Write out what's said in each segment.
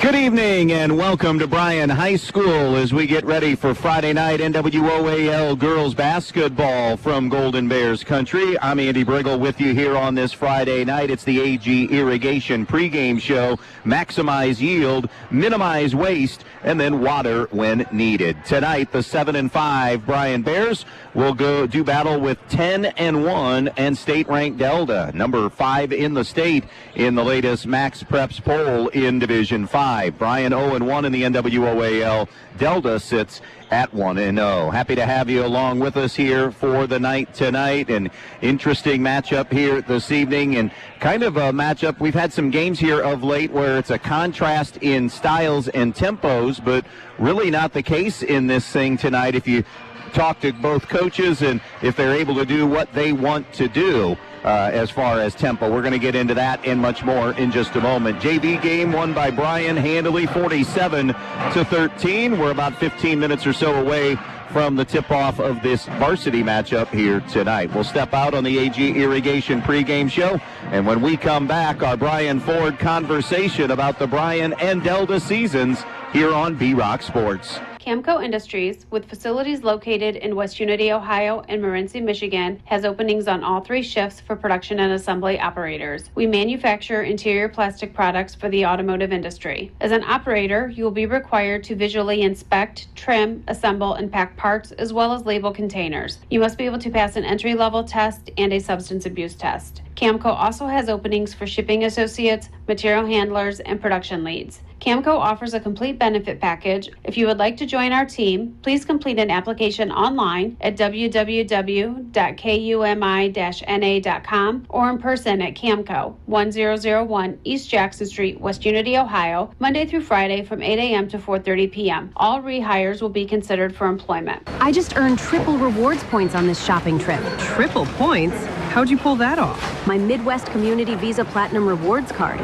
Good evening and welcome to Bryan High School as we get ready for Friday night NWOAL girls basketball from Golden Bears country. I'm Andy Brigle with you here on this Friday night. It's the AG Irrigation pregame show. Maximize yield, minimize waste, and then water when needed. Tonight, the 7-5 Bryan Bears will go do battle with 10-1 and state-ranked Delta, number 5 in the state in the latest Max Preps poll in Division 5. Bryan 0-1 in the NWOAL. Delta sits at 1-0. Happy to have you along with us here for the night tonight. An interesting matchup here this evening, and kind of a matchup. We've had some games here of late where it's a contrast in styles and tempos, but really not the case in this thing tonight if you talk to both coaches and if they're able to do what they want to do. As far as tempo, we're going to get into that and much more in just a moment. JV game won by Bryan handily, 47-13. We're about 15 minutes or so away from the tip-off of this varsity matchup here tonight. We'll step out on the AG Irrigation pregame show, and when we come back, our Brian Ford conversation about the Bryan and Delta seasons here on B-Rock Sports. Camco Industries, with facilities located in West Unity, Ohio and Morenci, Michigan, has openings on all 3 shifts for production and assembly operators. We manufacture interior plastic products for the automotive industry. As an operator, you will be required to visually inspect, trim, assemble, and pack parts, as well as label containers. You must be able to pass an entry-level test and a substance abuse test. Camco also has openings for shipping associates, material handlers, and production leads. Camco offers a complete benefit package. If you would like to join our team, please complete an application online at www.kumi-na.com or in person at Camco, 1001 East Jackson Street, West Unity, Ohio, Monday through Friday from 8 a.m. to 4:30 p.m. All rehires will be considered for employment. I just earned triple rewards points on this shopping trip. Triple points? How'd you pull that off? My Midwest Community Visa Platinum Rewards card.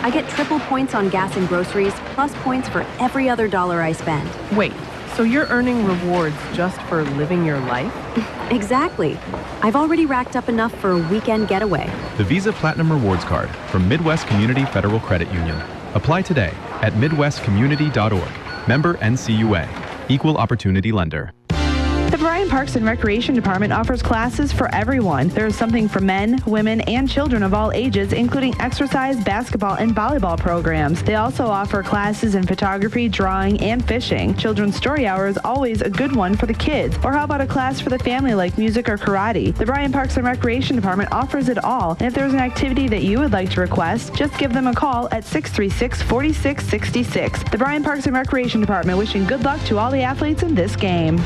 I get triple points on gas and groceries, plus points for every other dollar I spend. Wait, so you're earning rewards just for living your life? Exactly. I've already racked up enough for a weekend getaway. The Visa Platinum Rewards Card from Midwest Community Federal Credit Union. Apply today at midwestcommunity.org. Member NCUA. Equal Opportunity Lender. The Bryan Parks and Recreation Department offers classes for everyone. There is something for men, women, and children of all ages, including exercise, basketball, and volleyball programs. They also offer classes in photography, drawing, and fishing. Children's Story Hour is always a good one for the kids. Or how about a class for the family like music or karate? The Bryan Parks and Recreation Department offers it all. And if there's an activity that you would like to request, just give them a call at 636-4666. The Bryan Parks and Recreation Department wishing good luck to all the athletes in this game.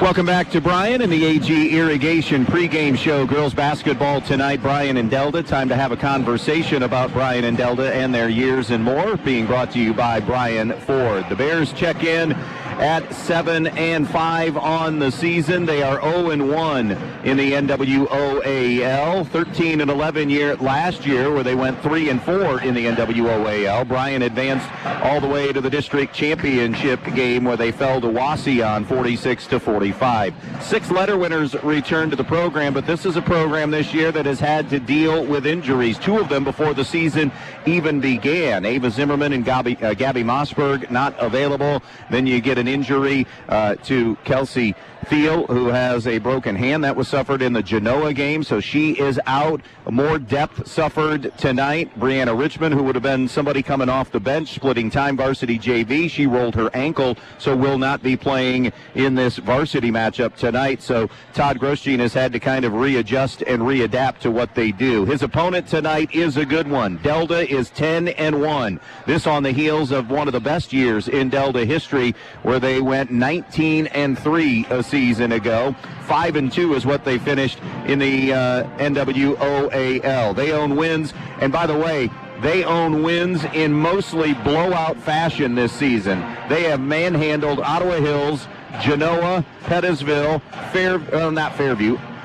Welcome back to Bryan and the AG Irrigation pregame show. Girls basketball tonight, Bryan and Delta. Time to have a conversation about Bryan and Delta and their years and more. Being brought to you by Brian Ford. The Bears check in at 7-5 on the season. They are 0-1 in the NWOAL. 13-11 last year, where they went 3-4 in the NWOAL. Bryan advanced all the way to the district championship game, where they fell to Wauseon 46-45. 6 letter winners returned to the program, but this is a program this year that has had to deal with injuries. 2 of them before the season even began. Ava Zimmerman and Gabby Mossberg not available. Then you get an injury to Kelsey Thiel, who has a broken hand that was suffered in the Genoa game, so she is out. More depth suffered tonight. Brianna Richmond, who would have been somebody coming off the bench, splitting time varsity JV, she rolled her ankle, so will not be playing in this varsity matchup tonight. So Todd Grosjean has had to kind of readjust and readapt to what they do. His opponent tonight is a good one. Delta is 10-1. This on the heels of one of the best years in Delta history, where they went 19-3 a season ago. 5-2 is what they finished in the NWOAL. They own wins, and by the way, they own wins in mostly blowout fashion this season. They have manhandled Ottawa Hills, Genoa, Pettisville,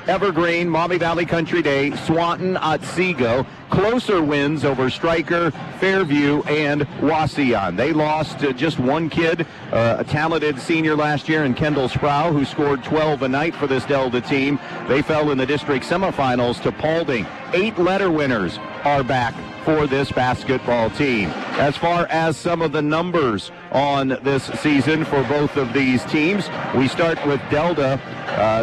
Evergreen, Maumee Valley Country Day, Swanton, Otsego. Closer wins over Stryker, Fairview, and Wauseon. They lost to just one kid, a talented senior last year in Kendall Sproul, who scored 12 a night for this Delta team. They fell in the district semifinals to Paulding. 8 letter winners are back for this basketball team. As far as some of the numbers on this season for both of these teams, we start with Delta.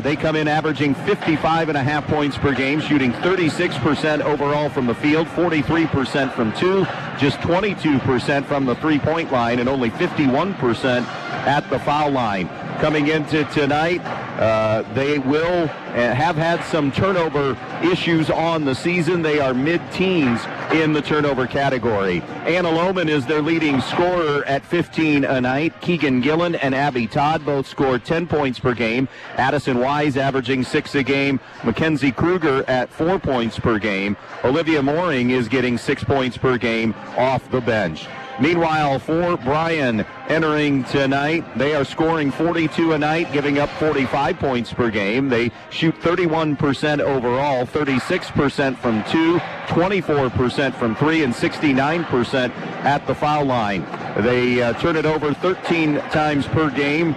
They come in averaging 55.5 points per game, shooting 36% overall from the field, 43% from two, just 22% from the three-point line, and only 51% at the foul line. Coming into tonight, they will have had some turnover issues on the season. They are mid-teens in the turnover category. Anna Lohman is their leading scorer at 15 a night. Keegan Gillen and Abby Todd both scored 10 points per game. Addison Wise averaging 6 a game. Mackenzie Kruger at 4 points per game. Olivia Mooring is getting 6 points per game off the bench. Meanwhile, for Bryan entering tonight, they are scoring 42 a night, giving up 45 points per game. They shoot 31% overall, 36% from two, 24% from three, and 69% at the foul line. They turn it over 13 times per game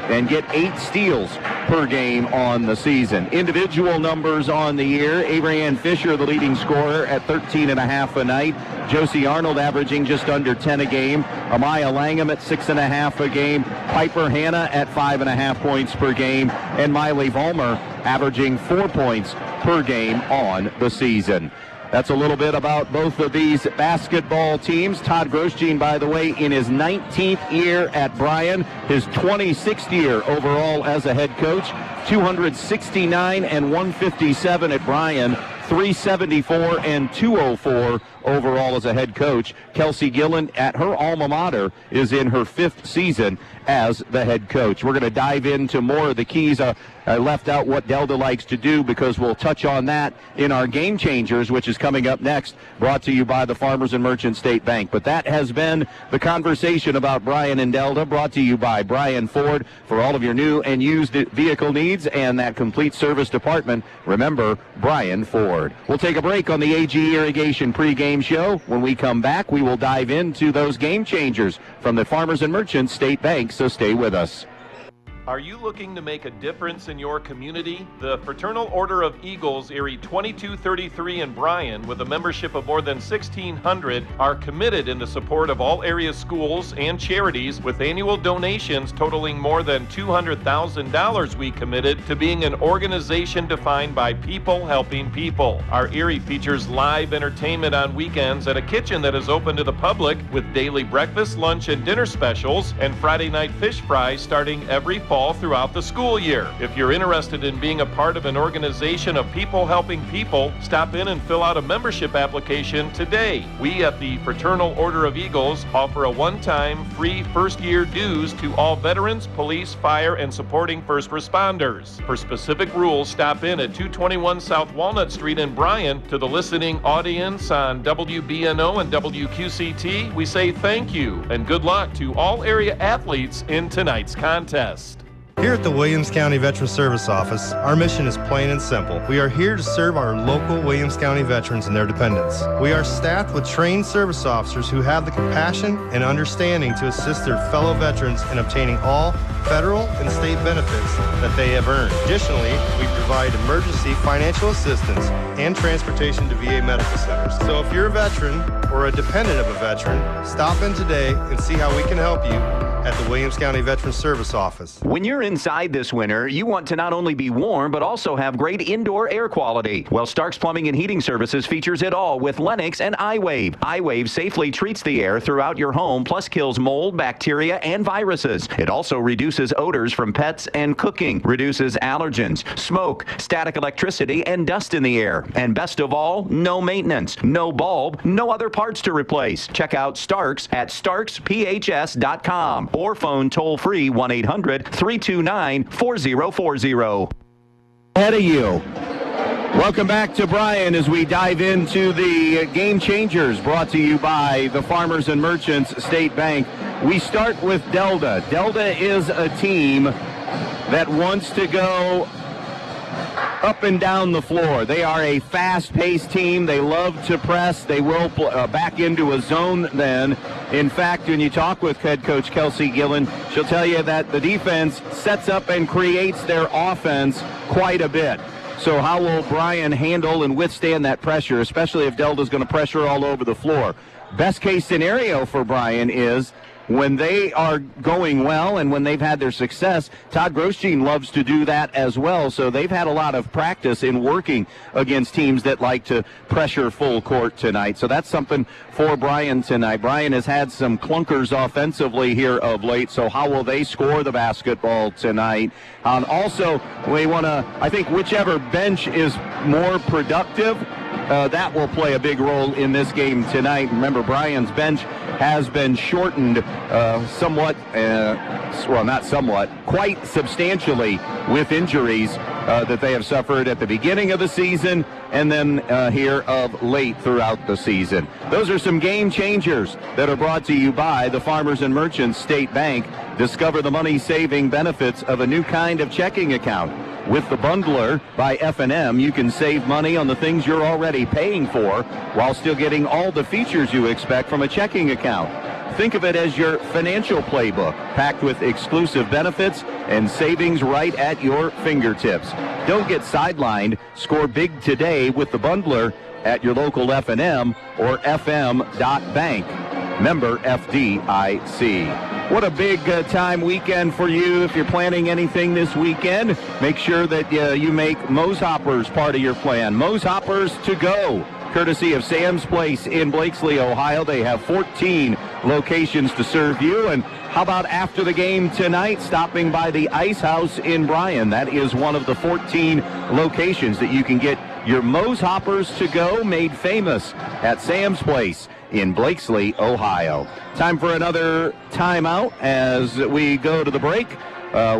and get 8 steals per game on the season. Individual numbers on the year: Abrianne Fisher, the leading scorer, at 13.5 a night. Josie Arnold averaging just under 10 a game. Amaya Langham at 6.5 a game. Piper Hanna at 5.5 points per game. And Miley Vollmer averaging 4 points per game on the season. That's a little bit about both of these basketball teams. Todd Grosjean, by the way, in his 19th year at Bryan, his 26th year overall as a head coach, 269 and 157 at Bryan, 374 and 204 overall as a head coach. Kelsey Gillen, at her alma mater, is in her 5th season as the head coach. We're going to dive into more of the keys. I left out what Delta likes to do because we'll touch on that in our Game Changers, which is coming up next, brought to you by the Farmers and Merchant State Bank. But that has been the conversation about Bryan and Delta, brought to you by Bryan Ford for all of your new and used vehicle needs and that complete service department. Remember, Bryan Ford. We'll take a break on the AG Irrigation pregame show. When we come back, we will dive into those Game Changers from the Farmers and Merchant State Bank, so stay with us. Are you looking to make a difference in your community? The Fraternal Order of Eagles, Erie 2233 in Bryan, with a membership of more than 1,600, are committed in the support of all area schools and charities, with annual donations totaling more than $200,000. We committed to being an organization defined by people helping people. Our Erie features live entertainment on weekends at a kitchen that is open to the public, with daily breakfast, lunch, and dinner specials, and Friday night fish fries starting every fall throughout the school year. If you're interested in being a part of an organization of people helping people, stop in and fill out a membership application today. We at the Fraternal Order of Eagles offer a one-time free first-year dues to all veterans, police, fire, and supporting first responders. For specific rules, stop in at 221 South Walnut Street in Bryan. To the listening audience on WBNO and WQCT, we say thank you and good luck to all area athletes in tonight's contest. Here at the Williams County Veteran Service Office, our mission is plain and simple. We are here to serve our local Williams County veterans and their dependents. We are staffed with trained service officers who have the compassion and understanding to assist their fellow veterans in obtaining all federal and state benefits that they have earned. Additionally, we provide emergency financial assistance and transportation to VA medical centers. So if you're a veteran or a dependent of a veteran, stop in today and see how we can help you at the Williams County Veteran Service Office. When you're inside this winter, you want to not only be warm, but also have great indoor air quality. Well, Stark's Plumbing and Heating Services features it all with Lennox and iWave. iWave safely treats the air throughout your home, plus kills mold, bacteria, and viruses. It also reduces odors from pets and cooking, reduces allergens, smoke, static electricity, and dust in the air. And best of all, no maintenance, no bulb, no other parts to replace. Check out Stark's at starksphs.com. or phone toll-free 1-800-329-4040. Ahead of you. Welcome back to Bryan as we dive into the Game Changers, brought to you by the Farmers and Merchants State Bank. We start with Delta. Delta is a team that wants to go up and down the floor. They are a fast-paced team. They love to press. They will back into a zone then. In fact, when you talk with head coach Kelsey Gillen, she'll tell you that the defense sets up and creates their offense quite a bit. So how will Bryan handle and withstand that pressure, especially if Delta's going to pressure all over the floor? Best case scenario for Bryan is when they are going well and when they've had their success. Todd Grosjean loves to do that as well, so they've had a lot of practice in working against teams that like to pressure full court tonight. So that's something for Bryan tonight. Bryan has had some clunkers offensively here of late, so how will they score the basketball tonight? Also, we want to, I think whichever bench is more productive, that will play a big role in this game tonight. Remember, Bryan's bench has been shortened somewhat, well, not somewhat, quite substantially with injuries that they have suffered at the beginning of the season and then here of late throughout the season. Those are some game changers that are brought to you by the Farmers and Merchants State Bank. Discover the money-saving benefits of a new kind of checking account. With the Bundler by F&M, you can save money on the things you're already paying for while still getting all the features you expect from a checking account. Think of it as your financial playbook, packed with exclusive benefits and savings right at your fingertips. Don't get sidelined. Score big today with the Bundler at your local F&M or fm.bank. Member FDIC. What a big time weekend for you. If you're planning anything this weekend, make sure that you make Moe's Hoppers part of your plan. Moe's Hoppers to go, courtesy of Sam's Place in Blakesley, Ohio. They have 14 locations to serve you. And how about after the game tonight, stopping by the Ice House in Bryan? That is one of the 14 locations that you can get your Moe's Hoppers to go made famous at Sam's Place in Blakesley, Ohio. Time for another timeout as we go to the break.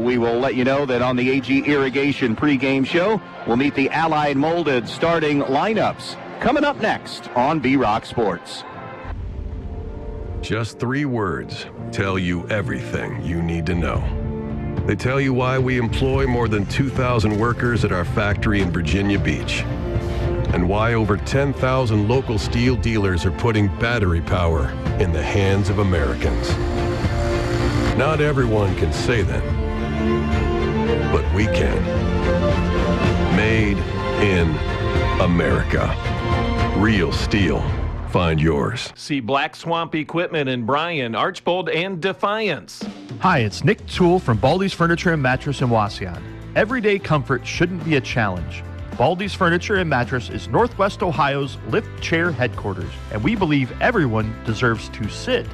We will let you know that on the AG Irrigation pregame show, we'll meet the Allied Molded starting lineups coming up next on B-Rock Sports. Just 3 words tell you everything you need to know. They tell you why we employ more than 2,000 workers at our factory in Virginia Beach, and why over 10,000 local steel dealers are putting battery power in the hands of Americans. Not everyone can say that, but we can. Made in America. Real steel. Find yours. See Black Swamp Equipment in Bryan, Archbold, and Defiance. Hi, it's Nick Toole from Baldy's Furniture and Mattress in Wasion. Everyday comfort shouldn't be a challenge. Baldy's Furniture and Mattress is Northwest Ohio's lift chair headquarters, and we believe everyone deserves to sit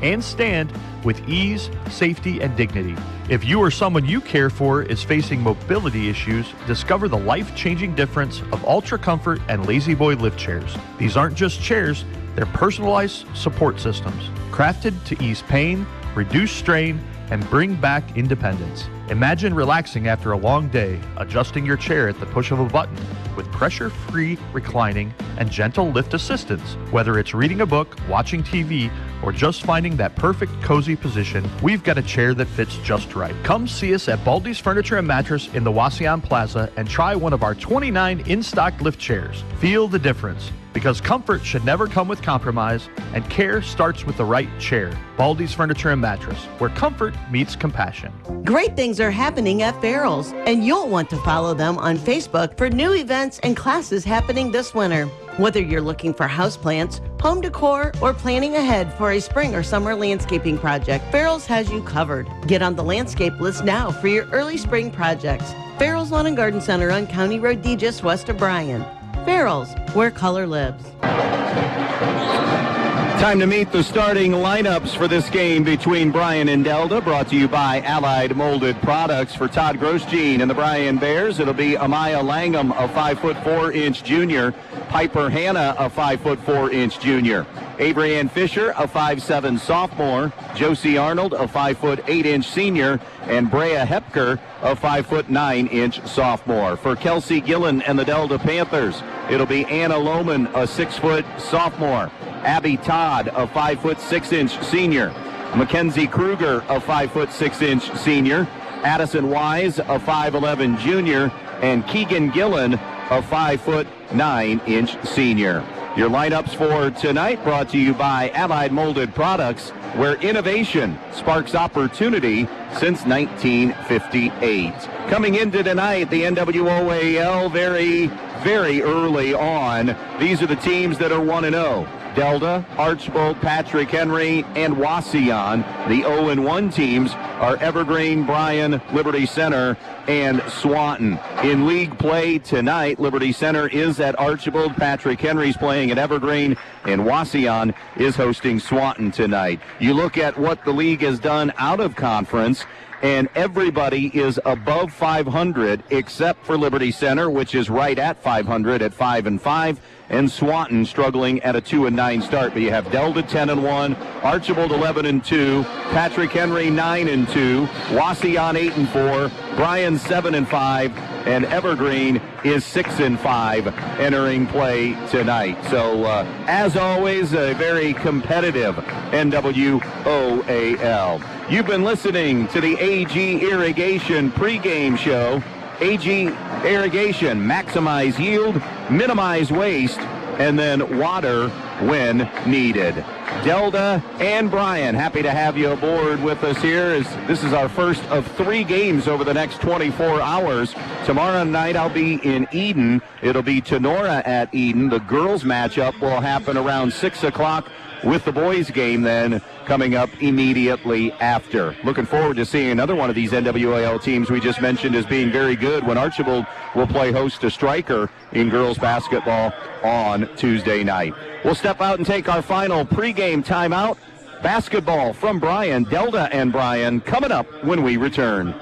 and stand with ease, safety, and dignity. If you or someone you care for is facing mobility issues, discover the life-changing difference of Ultra Comfort and Lazy Boy lift chairs. These aren't just chairs, they're personalized support systems, crafted to ease pain, reduce strain, and bring back independence. Imagine relaxing after a long day, adjusting your chair at the push of a button with pressure-free reclining and gentle lift assistance. Whether it's reading a book, watching TV, or just finding that perfect cozy position, we've got a chair that fits just right. Come see us at Baldy's Furniture and Mattress in the Wasion Plaza and try one of our 29 in-stock lift chairs. Feel the difference, because comfort should never come with compromise, and care starts with the right chair. Baldy's Furniture and Mattress, where comfort meets compassion. Great things are happening at Farrell's, and you'll want to follow them on Facebook for new events and classes happening this winter. Whether you're looking for houseplants, home decor, or planning ahead for a spring or summer landscaping project, Farrell's has you covered. Get on the landscape list now for your early spring projects. Farrell's Lawn and Garden Center on County Road D just west of Bryan. Farrell's, where color lives. Time to meet the starting lineups for this game between Bryan and Delta, brought to you by Allied Molded Products. For Todd Grosjean and the Bryan Bears, it'll be Amaya Langham, a 5'4" junior, Piper Hanna, a 5'4" junior, Avery Ann Fisher, a 5'7" sophomore, Josie Arnold, a 5'8" senior, and Brea Hepker, a 5'9" sophomore. For Kelsey Gillen and the Delta Panthers, it'll be Anna Lohman, a 6' sophomore, Abby Todd, a 5'6" senior, Mackenzie Kruger, a 5'6" senior, Addison Wise, a 5'11" junior, and Keegan Gillen, a 5'9" senior. Your lineups for tonight brought to you by Allied Molded Products, where innovation sparks opportunity since 1958. Coming into tonight, the NWOAL very, very early on. These are the teams that are 1-0. Delta, Archbold, Patrick Henry, and Wauseon. The 0-1 teams are Evergreen, Bryan, Liberty Center, and Swanton. In league play tonight, Liberty Center is at Archbold, Patrick Henry's playing at Evergreen, and Wauseon is hosting Swanton tonight. You look at what the league has done out of conference, and everybody is above 500 except for Liberty Center, which is right at 500 at 5-5, and Swanton struggling at a 2-9 start. But you have Delta 10-1, Archbold 11-2, Patrick Henry 9-2, Wauseon 8-4, Bryan 7-5, and Evergreen is 6-5 entering play tonight. So, as always, a very competitive NWOAL. You've been listening to the AG Irrigation pregame show. AG Irrigation, maximize yield, minimize waste, and then water when needed. Delta and Bryan, happy to have you aboard with us here. This is our first of 3 games over the next 24 hours. Tomorrow night I'll be in Eden. It'll be Tenora at Eden. The girls matchup will happen around 6 o'clock with the boys game then coming up immediately after. Looking forward to seeing another one of these NWAL teams we just mentioned as being very good when Archbold will play host to Stryker in girls basketball on Tuesday night. We'll step out and take our final pregame timeout. Basketball from Bryan, Delta and Bryan, coming up when we return.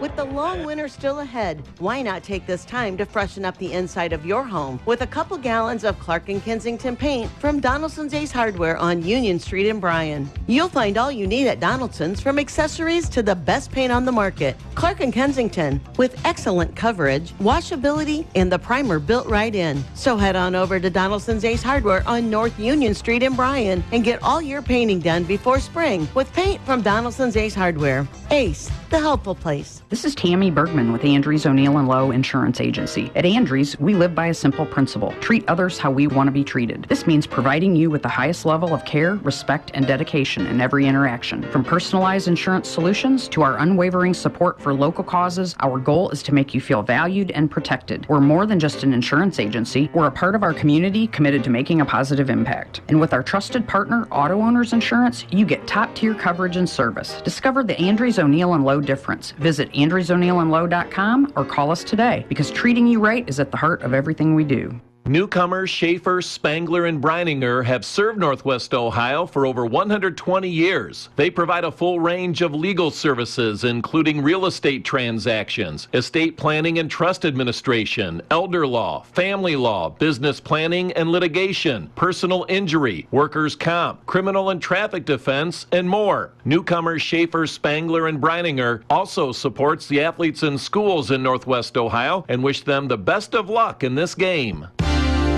With the long winter still ahead, why not take this time to freshen up the inside of your home with a couple gallons of Clark & Kensington paint from Donaldson's Ace Hardware on Union Street in Bryan. You'll find all you need at Donaldson's, from accessories to the best paint on the market. Clark & Kensington, with excellent coverage, washability, and the primer built right in. So head on over to Donaldson's Ace Hardware on North Union Street in Bryan and get all your painting done before spring with paint from Donaldson's Ace Hardware. Ace, the helpful place. This is Tammy Bergman with Andrews O'Neill & Lowe Insurance Agency. At Andrews, we live by a simple principle: treat others how we want to be treated. This means providing you with the highest level of care, respect, and dedication in every interaction. From personalized insurance solutions to our unwavering support for local causes, our goal is to make you feel valued and protected. We're more than just an insurance agency. We're a part of our community committed to making a positive impact. And with our trusted partner, Auto Owners Insurance, you get top-tier coverage and service. Discover the Andrews O'Neill & Lowe difference. Visit AndrewsO'NeillandLowe.com or call us today, because treating you right is at the heart of everything we do. Newcomers Schaefer, Spangler, and Breininger have served Northwest Ohio for over 120 years. They provide a full range of legal services, including real estate transactions, estate planning and trust administration, elder law, family law, business planning and litigation, personal injury, workers' comp, criminal and traffic defense, and more. Newcomers Schaefer, Spangler, and Breininger also supports the athletes in schools in Northwest Ohio and wish them the best of luck in this game.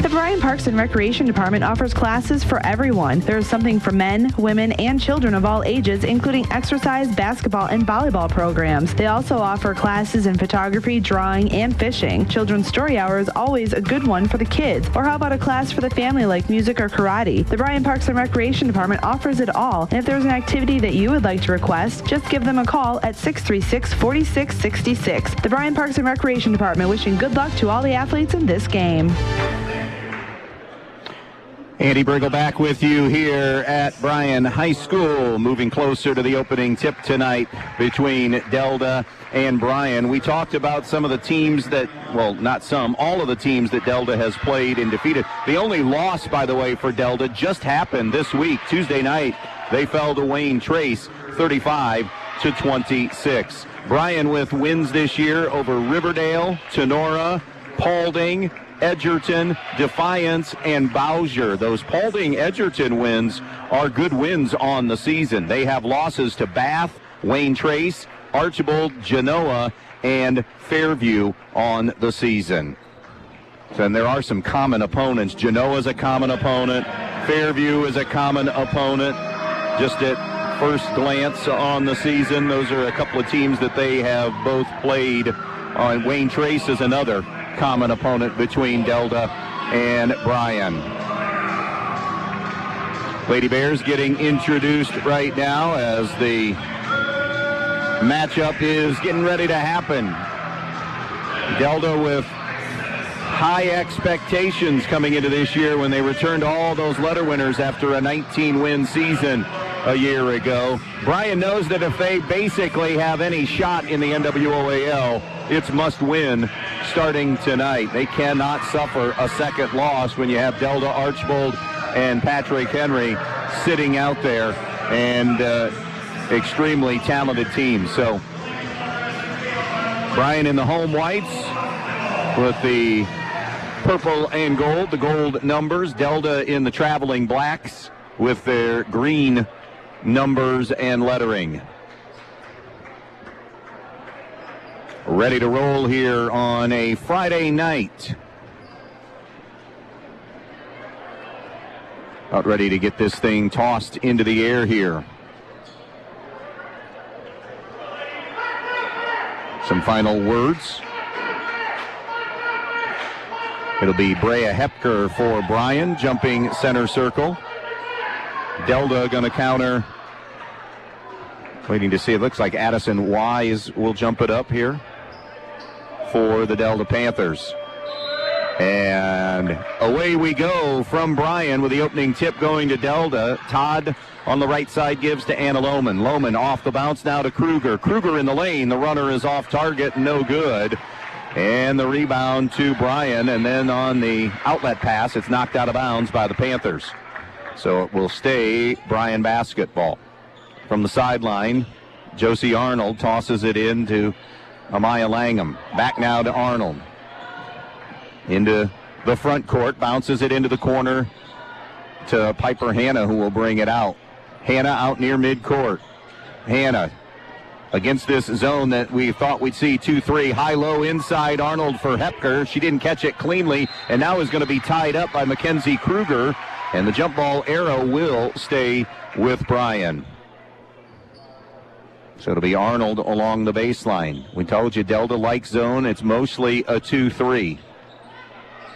The Bryan Parks and Recreation Department offers classes for everyone. There is something for men, women, and children of all ages, including exercise, basketball, and volleyball programs. They also offer classes in photography, drawing, and fishing. Children's Story Hour is always a good one for the kids. Or how about a class for the family like music or karate? The Bryan Parks and Recreation Department offers it all. And if there's an activity that you would like to request, just give them a call at 636-4666. The Bryan Parks and Recreation Department wishing good luck to all the athletes in this game. Andy Brigle back with you here at Bryan High School, moving closer to the opening tip tonight between Delta and Bryan. We talked about some of the teams that, well, not some, all of the teams that Delta has played and defeated. The only loss, by the way, for Delta just happened this week. Tuesday night, they fell to Wayne Trace 35-26. Bryan with wins this year over Riverdale, Tenora, Paulding, Edgerton, Defiance, and Bowser. Those Paulding-Edgerton wins are good wins on the season. They have losses to Bath, Wayne Trace, Archbold, Genoa, and Fairview on the season. And there are some common opponents. Genoa's a common opponent. Fairview is a common opponent. Just at first glance on the season, those are a couple of teams that they have both played. Wayne Trace is another common opponent between Delta and Bryan. Lady Bears getting introduced right now as the matchup is getting ready to happen. Delta with high expectations coming into this year when they returned all those letter winners after a 19-win season a year ago. Bryan knows that if they basically have any shot in the NWOAL, it's must win starting tonight. They cannot suffer a second loss when you have Delta, Archbold, and Patrick Henry sitting out there, and extremely talented teams. So Bryan in the home whites with the purple and gold, the gold numbers. Delta in the traveling blacks with their green numbers and lettering. Ready to roll here on a Friday night. About ready to get this thing tossed into the air here. Some final words. It'll be Brea Hepker for Bryan, jumping center circle. Delta going to counter. Waiting to see. It looks like Addison Wise will jump it up here for the Delta Panthers. And away we go from Bryan with the opening tip going to Delta. Todd on the right side gives to Anna Lohman. Lohman off the bounce now to Kruger. Kruger in the lane. The runner is off target. No good. And the rebound to Bryan. And then on the outlet pass, it's knocked out of bounds by the Panthers. So it will stay Bryan basketball. From the sideline, Josie Arnold tosses it in to Amaya Langham. Back now to Arnold. Into the front court, bounces it into the corner to Piper Hanna, who will bring it out. Hanna out near midcourt. Hanna against this zone that we thought we'd see 2-3. High-low inside Arnold for Hepker. She didn't catch it cleanly, and now is going to be tied up by Mackenzie Kruger, and the jump ball arrow will stay with Bryan. So it'll be Arnold along the baseline. We told you Delta-like zone, it's mostly a 2-3.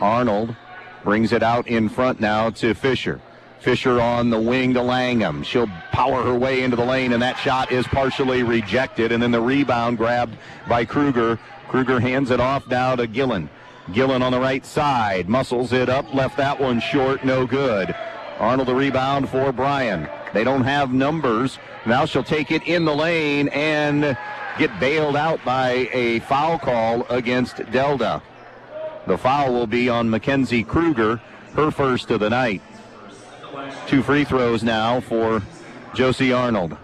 Arnold brings it out in front now to Fisher. Fisher on the wing to Langham. She'll power her way into the lane, and that shot is partially rejected. And then the rebound grabbed by Kruger. Kruger hands it off now to Gillen. Gillen on the right side. Muscles it up. Left that one short. No good. Arnold the rebound for Bryan. They don't have numbers. Now she'll take it in the lane and get bailed out by a foul call against Delta. The foul will be on Mackenzie Kruger, her first of the night. 2 free throws now for Josie Arnold.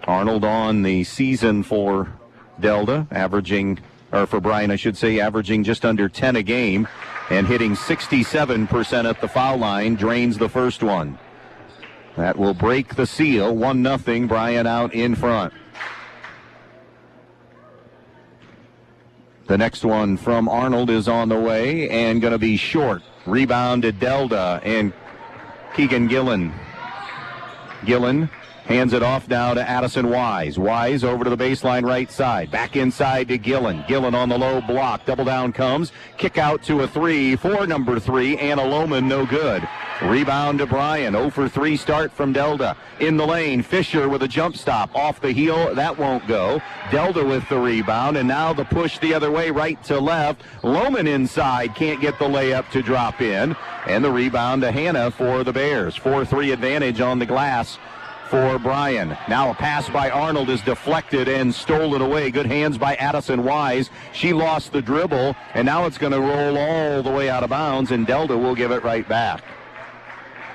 Arnold on the season for Delta, for Bryan, I should say, averaging just under 10 a game and hitting 67% at the foul line, drains the first one. That will break the seal, 1-0, Bryan out in front. The next one from Arnold is on the way and going to be short. Rebound to Delta and Keegan Gillen. Gillen hands it off now to Addison Wise. Wise over to the baseline right side. Back inside to Gillen. Gillen on the low block. Double down comes. Kick out to a 3 for number 3. Anna Lohman, no good. Rebound to Bryan. 0 for 3 start from Delta. In the lane, Fisher with a jump stop. Off the heel, that won't go. Delta with the rebound, and now the push the other way, right to left. Lohman inside, can't get the layup to drop in. And the rebound to Hanna for the Bears. 4-3 advantage on the glass for Bryan. Now a pass by Arnold is deflected and stolen away. Good hands by Addison Wise. She lost the dribble, and now it's going to roll all the way out of bounds, and Delta will give it right back.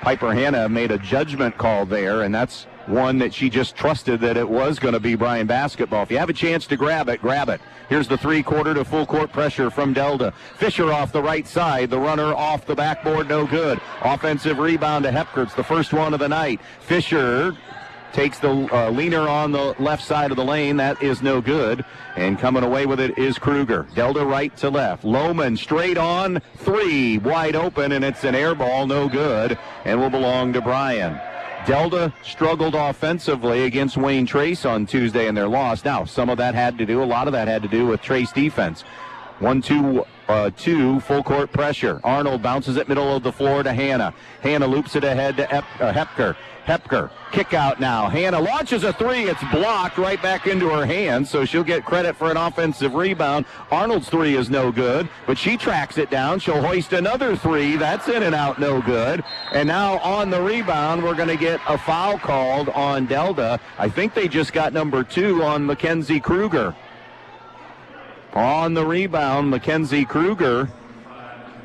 Piper Hanna made a judgment call there, and that's one that she just trusted that it was going to be Bryan basketball. If you have a chance to grab it, grab it. Here's the 3-quarter to full court pressure from Delta. Fisher off the right side. The runner off the backboard, no good. Offensive rebound to Hepker. It's the first one of the night. Fisher takes the leaner on the left side of the lane. That is no good. And coming away with it is Kruger. Delta right to left. Lohman straight on 3. Wide open, and it's an air ball, no good. And will belong to Bryan. Delta struggled offensively against Wayne Trace on Tuesday in their loss. Now, a lot of that had to do with Trace defense. 1-2 2 full court pressure. Arnold bounces it middle of the floor to Hannah. Hannah loops it ahead to Hepker. Hepker, kick out now. Hannah launches a 3. It's blocked right back into her hands, so she'll get credit for an offensive rebound. Arnold's 3 is no good, but she tracks it down. She'll hoist another 3. That's in and out, no good. And now on the rebound, we're going to get a foul called on Delda. I think they just got number 2 on Mackenzie Kruger. On the rebound, Mackenzie Kruger.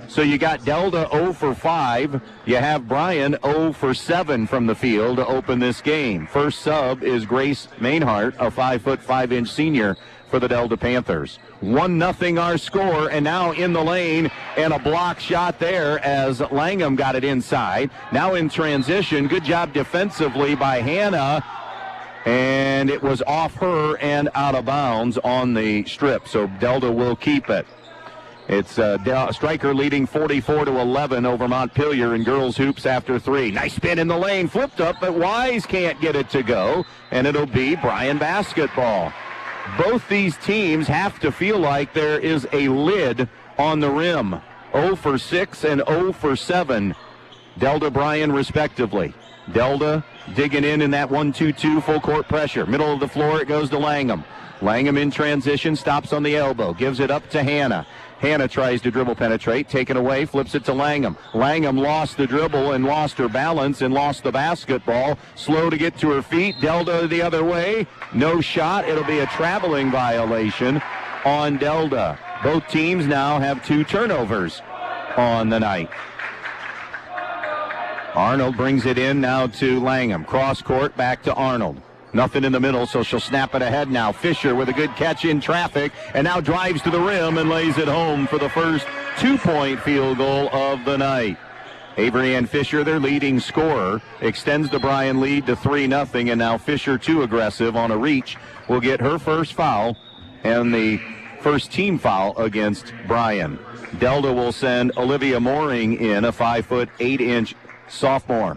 So you got Delda 0 for 5. You have Bryan 0 for 7 from the field to open this game. First sub is Grace Mainhart, a 5'5" senior for the Delta Panthers. 1-0 our score, and now in the lane, and a block shot there as Langham got it inside. Now in transition, good job defensively by Hannah, and it was off her and out of bounds on the strip, so Delta will keep it. It's Stryker leading 44-11 over Montpelier in girls hoops after 3. Nice spin in the lane, flipped up, but Wise can't get it to go, and it'll be Bryan basketball. Both these teams have to feel like there is a lid on the rim. 0 for 6 and 0 for 7. Delta Bryan respectively. Delta digging in that 1-2-2 full court pressure. Middle of the floor, it goes to Langham. Langham in transition, stops on the elbow, gives it up to Hannah. Hannah tries to dribble penetrate, taken away, flips it to Langham. Langham lost the dribble and lost her balance and lost the basketball. Slow to get to her feet. Delta the other way. No shot. It'll be a traveling violation on Delta. Both teams now have 2 turnovers on the night. Arnold brings it in now to Langham. Cross court, back to Arnold. Nothing in the middle, so she'll snap it ahead now. Fisher with a good catch in traffic, and now drives to the rim and lays it home for the first 2-point field goal of the night. Avery Ann Fisher, their leading scorer, extends the Bryan lead to 3-0, and now Fisher, too aggressive on a reach, will get her first foul and the first team foul against Bryan. Delta will send Olivia Mooring in, a 5'8" sophomore,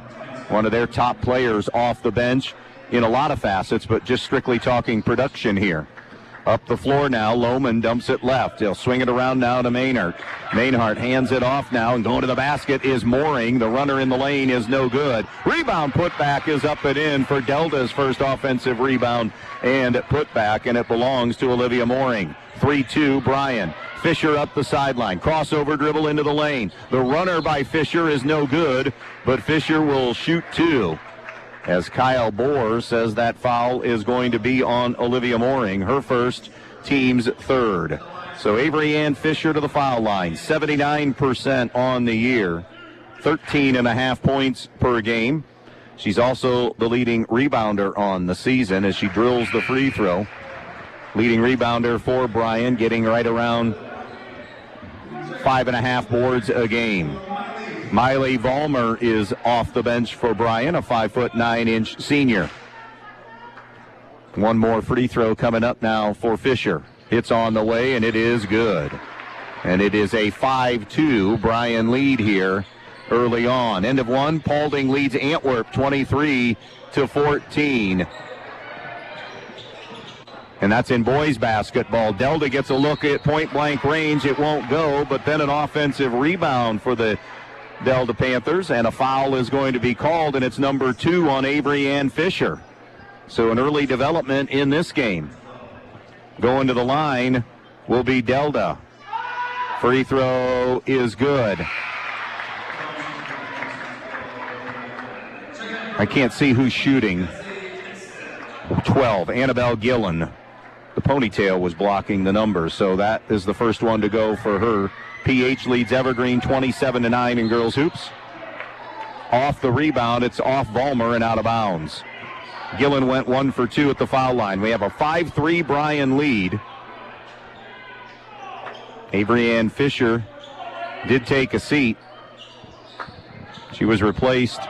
one of their top players off the bench in a lot of facets, but just strictly talking production here. Up the floor now, Lohman dumps it left. He'll swing it around now to Mainhart. Mainhart hands it off now, and going to the basket is Mooring. The runner in the lane is no good. Rebound putback is up and in for Delta's first offensive rebound and putback, and it belongs to Olivia Mooring. 3-2 Bryan. Fisher up the sideline. Crossover dribble into the lane. The runner by Fisher is no good, but Fisher will shoot 2. As Kyle Bohr says that foul is going to be on Olivia Mooring, her first, team's third. So Avery Ann Fisher to the foul line, 79% on the year, 13.5 points per game. She's also the leading rebounder on the season as she drills the free throw. Leading rebounder for Bryan, getting right around 5.5 boards a game. Miley Vollmer is off the bench for Bryan, a 5'9" senior. One more free throw coming up now for Fisher. It's on the way, and it is good. And it is a 5-2 Bryan lead here early on. End of one, Paulding leads Antwerp 23-14. And that's in boys basketball. Delta gets a look at point-blank range. It won't go, but then an offensive rebound for the Delta Panthers, and a foul is going to be called, and it's number 2 on Avery Ann Fisher. So an early development in this game. Going to the line will be Delta. Free throw is good. I can't see who's shooting. 12, Annabelle Gillen. The ponytail was blocking the numbers, so that is the first one to go for her. PH leads Evergreen 27-9 in girls hoops. Off the rebound, it's off Vollmer and out of bounds. Gillen went 1 for 2 at the foul line. We have a 5-3 Bryan lead. Avery Ann Fisher did take a seat. She was replaced,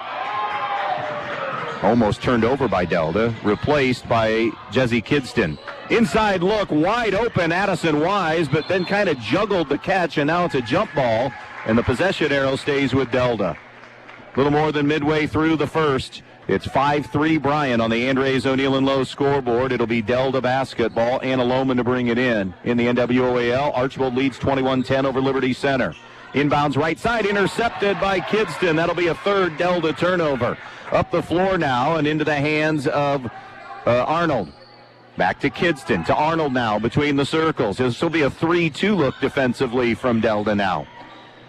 almost turned over by Delta, replaced by Jesse Kidston. Inside look, wide open, Addison Wise, but then kind of juggled the catch, and now it's a jump ball, and the possession arrow stays with Delta. A little more than midway through the first. It's 5-3 Bryan on the Andres O'Neill and Lowe scoreboard. It'll be Delta basketball. Anna Lohman to bring it in. In the NWOAL, Archbold leads 21-10 over Liberty Center. Inbounds right side, intercepted by Kidston. That'll be a third Delta turnover. Up the floor now and into the hands of Arnold. Back to Kidston, to Arnold now between the circles. This will be a 3-2 look defensively from Delta now.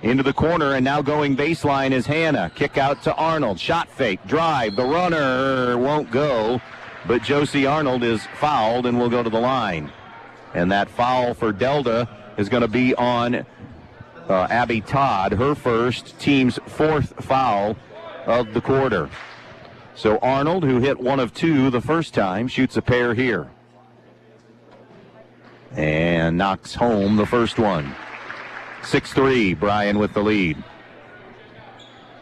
Into the corner, and now going baseline is Hannah. Kick out to Arnold. Shot fake, drive. The runner won't go, but Josie Arnold is fouled and will go to the line. And that foul for Delta is going to be on Abby Todd, her first, team's fourth foul of the quarter. So Arnold, who hit 1 of 2 the first time, shoots a pair here. And knocks home the first one. 6-3, Bryan with the lead.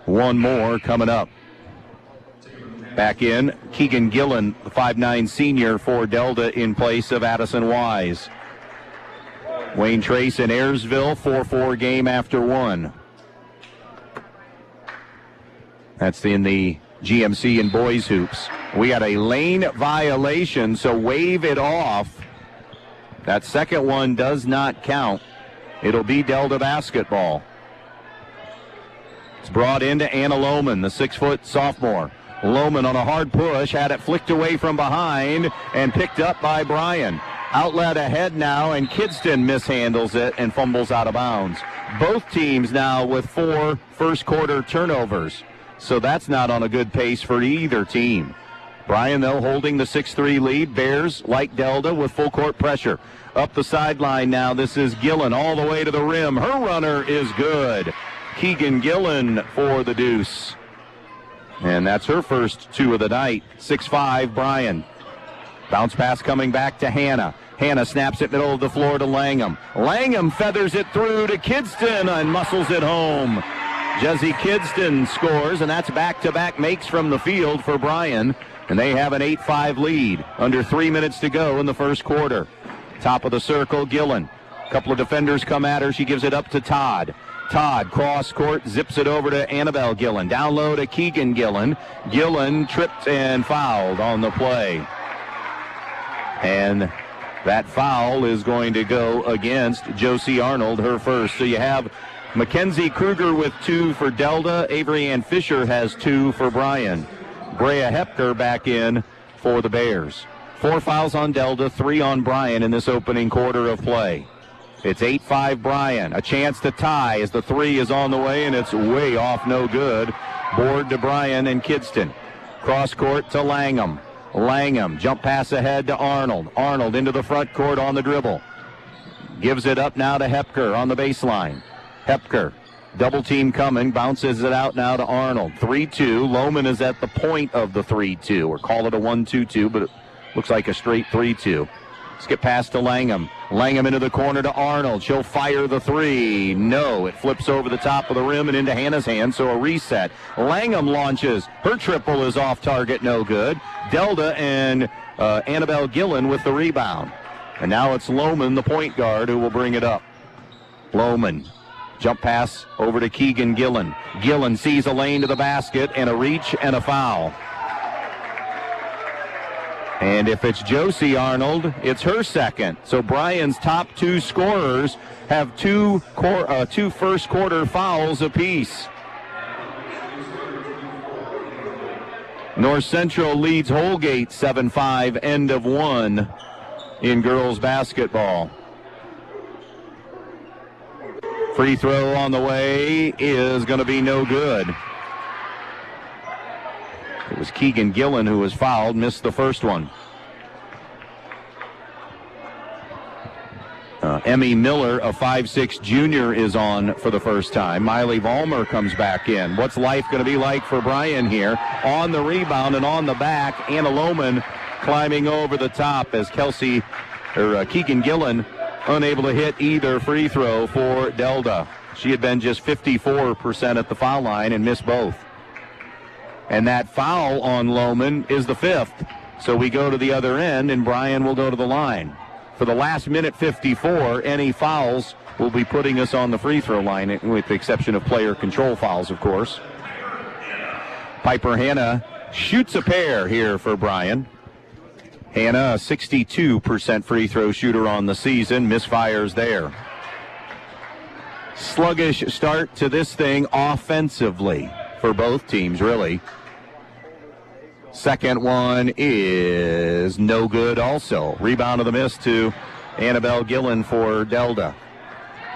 One more coming up. Back in, Keegan Gillen, the 5'9 senior for Delta in place of Addison Wise. Wayne Trace in Ayersville, 4-4 game after 1. That's in the GMC and boys hoops. We got a lane violation, so wave it off. That second one does not count. It'll be Delta basketball. It's brought into Anna Lohman, the 6-foot sophomore. Lohman on a hard push, had it flicked away from behind and picked up by Bryan. Outlet ahead now, and Kidston mishandles it and fumbles out of bounds. Both teams now with 4 first-quarter turnovers, so that's not on a good pace for either team. Bryan, though, holding the 6-3 lead. Bears, like Delta, with full-court pressure. Up the sideline now, this is Gillen all the way to the rim. Her runner is good. Keegan Gillen for the deuce. And that's her first 2 of the night. 6-5, Bryan. Bounce pass coming back to Hannah. Hannah snaps it middle of the floor to Langham. Langham feathers it through to Kidston and muscles it home. Jesse Kidston scores, and that's back-to-back makes from the field for Bryan. And they have an 8-5 lead. Under 3 minutes to go in the first quarter. Top of the circle, Gillen. A couple of defenders come at her. She gives it up to Todd. Todd, cross court, zips it over to Annabelle Gillen. Down low to Keegan Gillen. Gillen tripped and fouled on the play. And that foul is going to go against Josie Arnold, her first. So you have Mackenzie Kruger with 2 for Delta. Avery Ann Fisher has 2 for Bryan. Brea Hepker back in for the Bears. 4 fouls on Delta, 3 on Bryan in this opening quarter of play. It's 8-5 Bryan. A chance to tie as the 3 is on the way, and it's way off, no good. Board to Bryan and Kidston. Cross court to Langham. Langham, jump pass ahead to Arnold. Arnold into the front court on the dribble. Gives it up now to Hepker on the baseline. Hepker, double team coming, bounces it out now to Arnold. 3-2. Lohman is at the point of the 3-2, or call it a 1-2-2, but it looks like a straight 3-2. Skip pass to Langham. Langham into the corner to Arnold. She'll fire the 3. No, it flips over the top of the rim and into Hannah's hand, so a reset. Langham launches. Her triple is off target, no good. Delta and Annabelle Gillen with the rebound. And now it's Lohman, the point guard, who will bring it up. Lohman. Jump pass over to Keegan Gillen. Gillen sees a lane to the basket and a reach and a foul. And if it's Josie Arnold, it's her second. So Bryan's top 2 scorers have 2 first quarter fouls apiece. North Central leads Holgate 7-5, end of 1 in girls basketball. Free throw on the way is going to be no good. It was Keegan Gillen who was fouled, missed the first one. Emmy Miller, a 5'6 junior, is on for the first time. Miley Vollmer comes back in. What's life going to be like for Bryan here? On the rebound and on the back, Anna Lohman climbing over the top as Keegan Gillen unable to hit either free throw for Delta. She had been just 54% at the foul line and missed both. And that foul on Lohman is the 5th. So we go to the other end, and Bryan will go to the line. For the last minute 54, any fouls will be putting us on the free throw line, with the exception of player control fouls, of course. Piper Hannah shoots a pair here for Bryan. Hannah, a 62% free throw shooter on the season, misfires there. Sluggish start to this thing offensively for both teams, really. Second one is no good also. Rebound of the miss to Annabelle Gillen for Delta.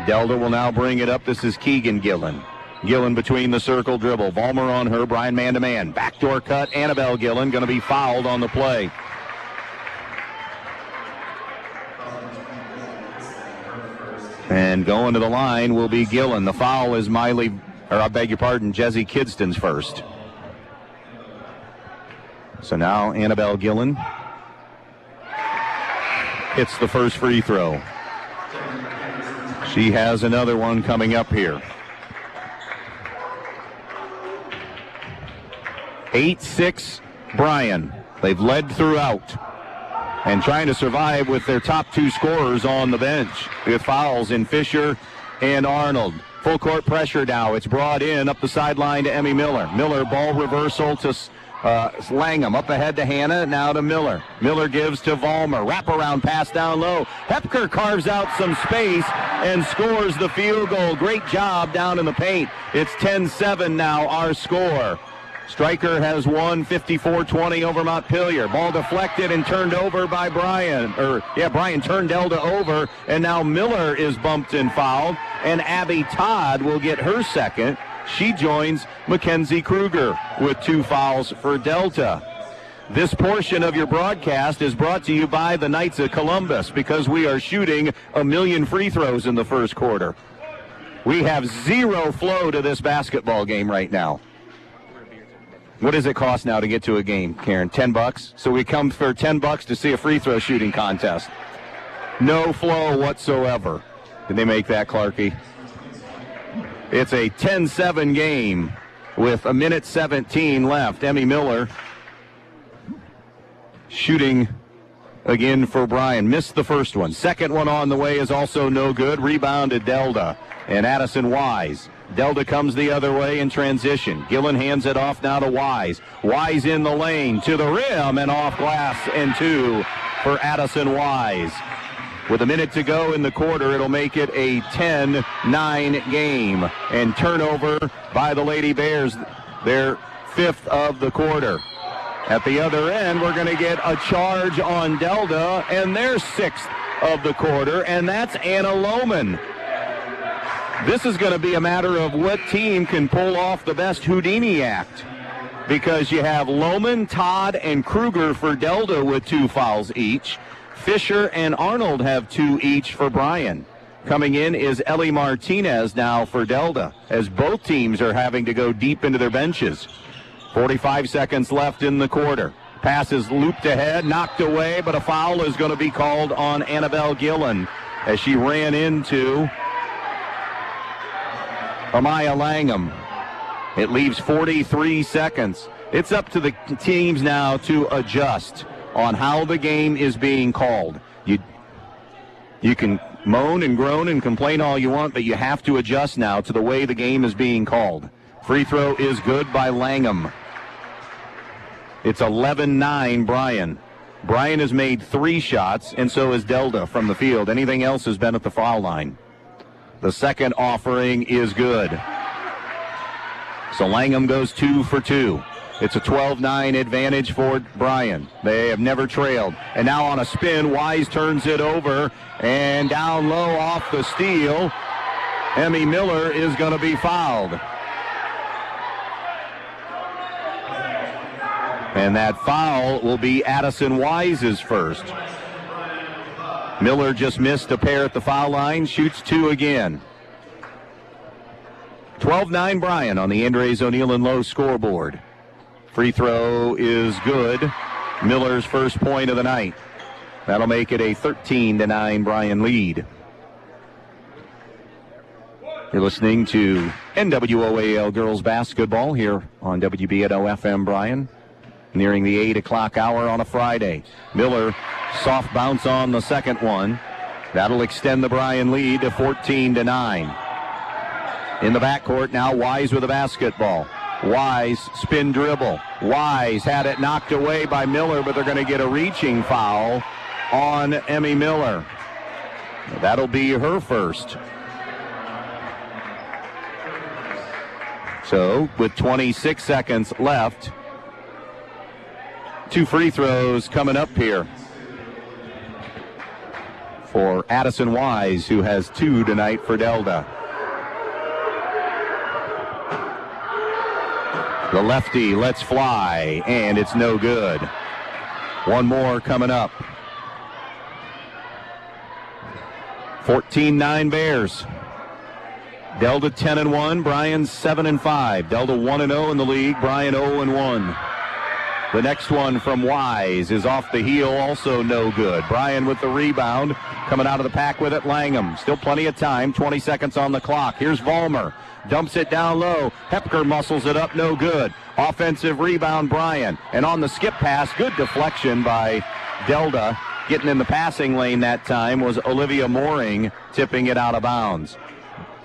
Delta will now bring it up. This is Keegan Gillen. Gillen between the circle dribble. Vollmer on her. Bryan man-to-man. Backdoor cut. Annabelle Gillen going to be fouled on the play. And going to the line will be Gillen. The foul is Jesse Kidston's first. So now Annabelle Gillen hits the first free throw. She has another one coming up here. 8-6 Bryan. They've led throughout and trying to survive with their top two scorers on the bench with fouls in Fisher and Arnold. Full court pressure now. It's brought in up the sideline to Emmy Miller. Miller ball reversal to Langham. Up ahead to Hannah, now to Miller. Miller gives to Vollmer. Wraparound pass down low. Hepker carves out some space and scores the field goal. Great job down in the paint. It's 10-7 now, our score. Stryker has won 54-20 over Montpelier. Ball deflected and turned over by Bryan. Bryan turned Delta over, and now Miller is bumped and fouled, and Abby Todd will get her second. She joins Mackenzie Kruger with 2 fouls for Delta. This portion of your broadcast is brought to you by the Knights of Columbus because we are shooting 1 million free throws in the first quarter. We have zero flow to this basketball game right now. What does it cost now to get to a game, Karen? $10? So we come for $10 to see a free throw shooting contest. No flow whatsoever. Did they make that, Clarkie? It's a 10-7 game with 1:17 left. Emmy Miller shooting again for Bryan. Missed the first one. Second one on the way is also no good. Rebounded Delta and Addison Wise. Delta comes the other way in transition. Gillen hands it off now to Wise. Wise in the lane to the rim and off glass and 2 for Addison Wise. With a minute to go in the quarter, it'll make it a 10-9 game. And turnover by the Lady Bears, their 5th of the quarter. At the other end, we're going to get a charge on Delta and their 6th of the quarter, and that's Anna Lohman. This is going to be a matter of what team can pull off the best Houdini act, because you have Lohman, Todd, and Kruger for Delta with 2 fouls each. Fisher and Arnold have 2 each for Bryan. Coming in is Ellie Martinez now for Delta, as both teams are having to go deep into their benches. 45 seconds left in the quarter. Pass is looped ahead, knocked away, but a foul is going to be called on Annabelle Gillen as she ran into Amaya Langham. It leaves 43 seconds. It's up to the teams now to adjust on how the game is being called. You can moan and groan and complain all you want, but you have to adjust now to the way the game is being called. Free throw is good by Langham. It's 11-9 Bryan. Bryan has made 3 shots, and so has Delta from the field. Anything else has been at the foul line. The second offering is good. So Langham goes 2 for 2. It's a 12-9 advantage for Bryan. They have never trailed. And now on a spin, Wise turns it over, and down low off the steal, Emmy Miller is going to be fouled. And that foul will be Addison Wise's first. Miller just missed a pair at the foul line, shoots 2 again. 12-9 Bryan on the Andres O'Neill and Lowe scoreboard. Free throw is good. Miller's first point of the night. That'll make it a 13-9 Bryan lead. You're listening to NWOAL Girls Basketball here on WBNO FM Bryan. Nearing the 8 o'clock hour on a Friday. Miller, soft bounce on the second one. That'll extend the Bryan lead to 14-9. In the backcourt now, Wise with the basketball. Wise spin dribble. Wise had it knocked away by Miller, but they're going to get a reaching foul on Emmy Miller. That'll be her first. So with 26 seconds left, 2 free throws coming up here for Addison Wise, who has 2 tonight for Delta. The lefty lets fly, and it's no good. One more coming up. 14-9 Bears. Delta 10-1, Bryan 7-5. Delta 1-0 in the league, Bryan 0-1. The next one from Wise is off the heel, also no good. Bryan with the rebound, coming out of the pack with it, Langham. Still plenty of time, 20 seconds on the clock. Here's Vollmer, dumps it down low. Hepker muscles it up, no good. Offensive rebound, Bryan. And on the skip pass, good deflection by Delta. Getting in the passing lane that time was Olivia Mooring, tipping it out of bounds.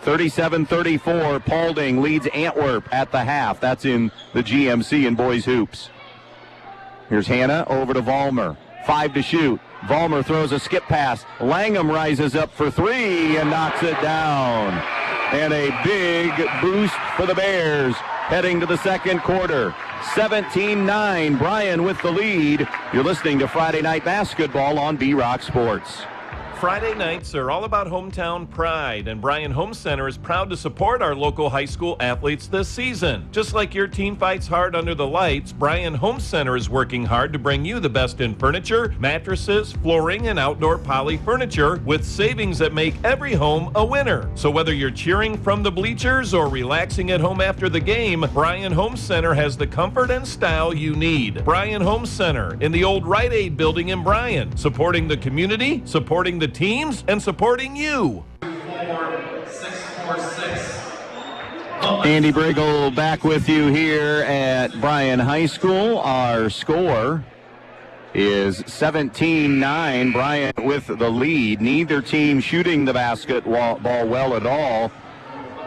37-34, Paulding leads Antwerp at the half. That's in the GMC in boys hoops. Here's Hannah over to Vollmer. 5 to shoot. Vollmer throws a skip pass. Langham rises up for 3 and knocks it down. And a big boost for the Bears heading to the second quarter. 17-9, Bryan with the lead. You're listening to Friday Night Basketball on B-Rock Sports. Friday nights are all about hometown pride, and Bryan Home Center is proud to support our local high school athletes this season. Just like your team fights hard under the lights, Bryan Home Center is working hard to bring you the best in furniture, mattresses, flooring, and outdoor poly furniture with savings that make every home a winner. So whether you're cheering from the bleachers or relaxing at home after the game, Bryan Home Center has the comfort and style you need. Bryan Home Center in the old Rite Aid building in Bryan, supporting the community, supporting the teams, and supporting you. Andy Brigle back with you here at Bryan High School. Our score is 17-9. Bryan with the lead. Neither team shooting the basketball well at all.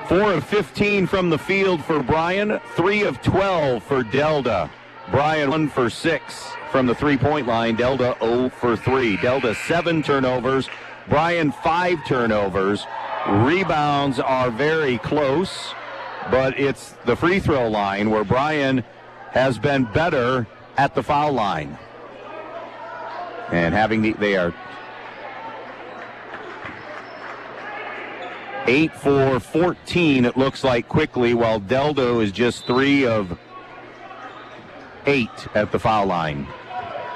4 of 15 from the field for Bryan, 3 of 12 for Delta. Bryan 1 for 6 from the three-point line. Delta 0 for 3. Delta 7 turnovers. Bryan 5 turnovers. Rebounds are very close, but it's the free throw line where Bryan has been better at the foul line. And they are 8 for 14, it looks like, quickly, while Delta is just 3 of 8 at the foul line.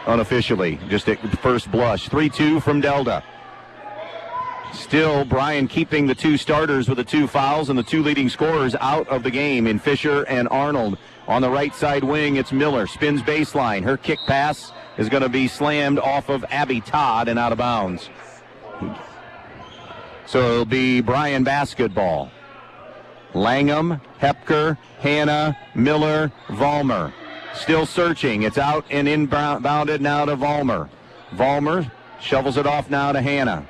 Unofficially, just at first blush. 3-2 from Delta. Still, Bryan keeping the 2 starters with the 2 fouls and the 2 leading scorers out of the game in Fisher and Arnold. On the right side wing, it's Miller. Spins baseline. Her kick pass is going to be slammed off of Abby Todd and out of bounds. So it'll be Bryan basketball. Langham, Hepker, Hannah, Miller, Vollmer. Still searching. It's out and inbounded now to Vollmer. Vollmer shovels it off now to Hannah.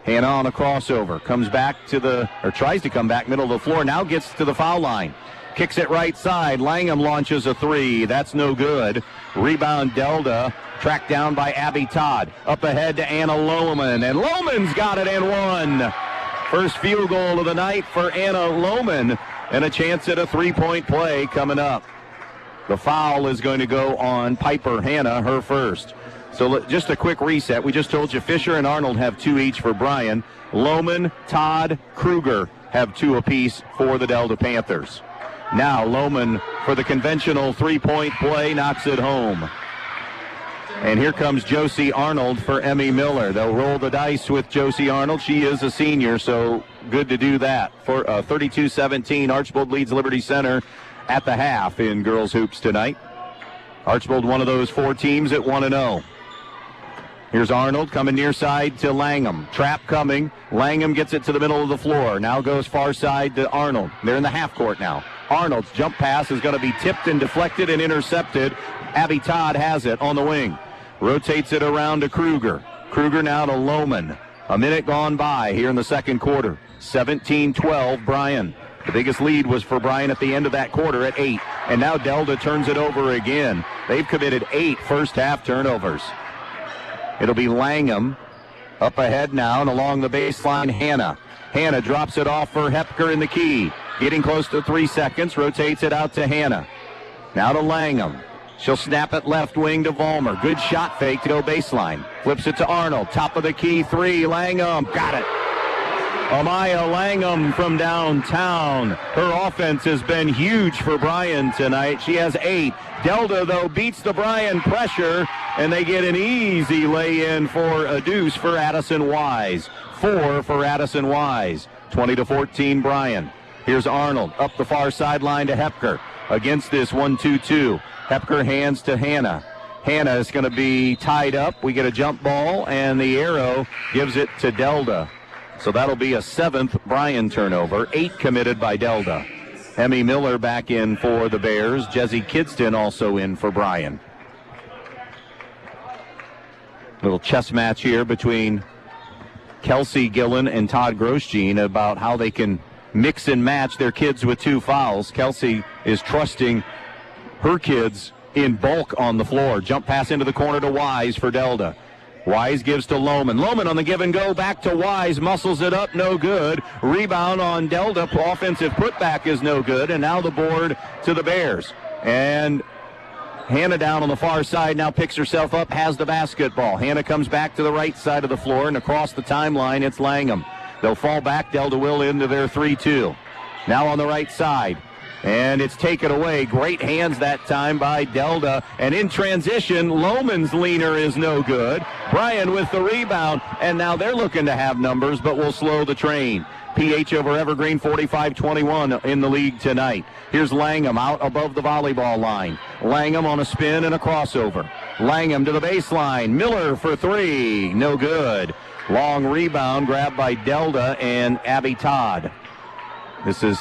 Hannah on a crossover. Comes back tries to come back middle of the floor. Now gets to the foul line. Kicks it right side. Langham launches a 3. That's no good. Rebound Delta. Tracked down by Abby Todd. Up ahead to Anna Lohman. And Lohman's got it and one. First field goal of the night for Anna Lohman. And a chance at a 3-point play coming up. The foul is going to go on Piper Hannah, her first. So just a quick reset. We just told you Fisher and Arnold have 2 each for Bryan. Lohman, Todd, Kruger have 2 apiece for the Delta Panthers. Now Lohman for the conventional 3-point play, knocks it home. And here comes Josie Arnold for Emmy Miller. They'll roll the dice with Josie Arnold. She is a senior, so good to do that. For 32-17, Archbold leads Liberty Center at the half in girls hoops tonight. Archbold, one of those 4 teams at 1-0. Here's Arnold coming near side to Langham. Trap coming. Langham gets it to the middle of the floor. Now goes far side to Arnold. They're in the half court now. Arnold's jump pass is going to be tipped and deflected and intercepted. Abby Todd has it on the wing. Rotates it around to Kruger. Kruger now to Lohman. A minute gone by here in the second quarter. 17-12 Bryan. The biggest lead was for Bryan at the end of that quarter at 8. and now Delta turns it over again. They've committed 8 first-half turnovers. It'll be Langham up ahead now, and along the baseline, Hannah. Hannah drops it off for Hepker in the key. Getting close to 3 seconds, rotates it out to Hannah. Now to Langham. She'll snap it left wing to Vollmer. Good shot fake to go baseline. Flips it to Arnold. Top of the key, 3. Langham. Got it. Amaya Langham from downtown. Her offense has been huge for Bryan tonight. She has 8. Delta, though, beats the Bryan pressure, and they get an easy lay-in for a deuce for Addison Wise. 4 for Addison Wise. 20-14 Bryan. Here's Arnold up the far sideline to Hepker. Against this 1-2-2. Hepker hands to Hannah. Hannah is going to be tied up. We get a jump ball, and the arrow gives it to Delta. So that'll be a 7th Bryan turnover. 8 committed by Delta. Emmy Miller back in for the Bears. Jesse Kidston also in for Bryan. Little chess match here between Kelsey Gillen and Todd Grosjean about how they can mix and match their kids with 2 fouls. Kelsey is trusting her kids in bulk on the floor. Jump pass into the corner to Wise for Delta. Wise gives to Lohman. Lohman on the give and go, back to Wise, muscles it up, no good. Rebound on Delta, offensive putback is no good, and now the board to the Bears. And Hannah down on the far side, now picks herself up, has the basketball. Hannah comes back to the right side of the floor, and across the timeline, it's Langham. They'll fall back, Delta will into their 3-2. Now on the right side. And it's taken away. Great hands that time by Delta. And in transition, Lohman's leaner is no good. Bryan with the rebound. And now they're looking to have numbers, but will slow the train. PH over Evergreen, 45-21 in the league tonight. Here's Langham out above the volleyball line. Langham on a spin and a crossover. Langham to the baseline. Miller for 3. No good. Long rebound grabbed by Delta and Abby Todd. This is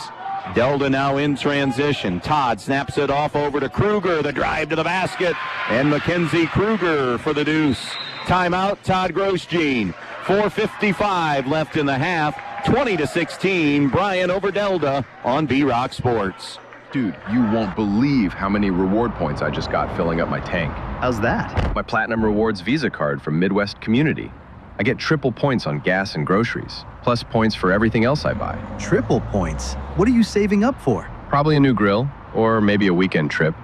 Delta now in transition. Todd snaps it off over to Kruger. The drive to the basket. And Mackenzie Kruger for the deuce. Timeout, Todd Grosjean. 4:55 left in the half. 20-16, Bryan over Delta on B-Rock Sports. Dude, you won't believe how many reward points I just got filling up my tank. How's that? My Platinum Rewards Visa card from Midwest Community. I get triple points on gas and groceries, plus points for everything else I buy. Triple points? What are you saving up for? Probably a new grill, or maybe a weekend trip.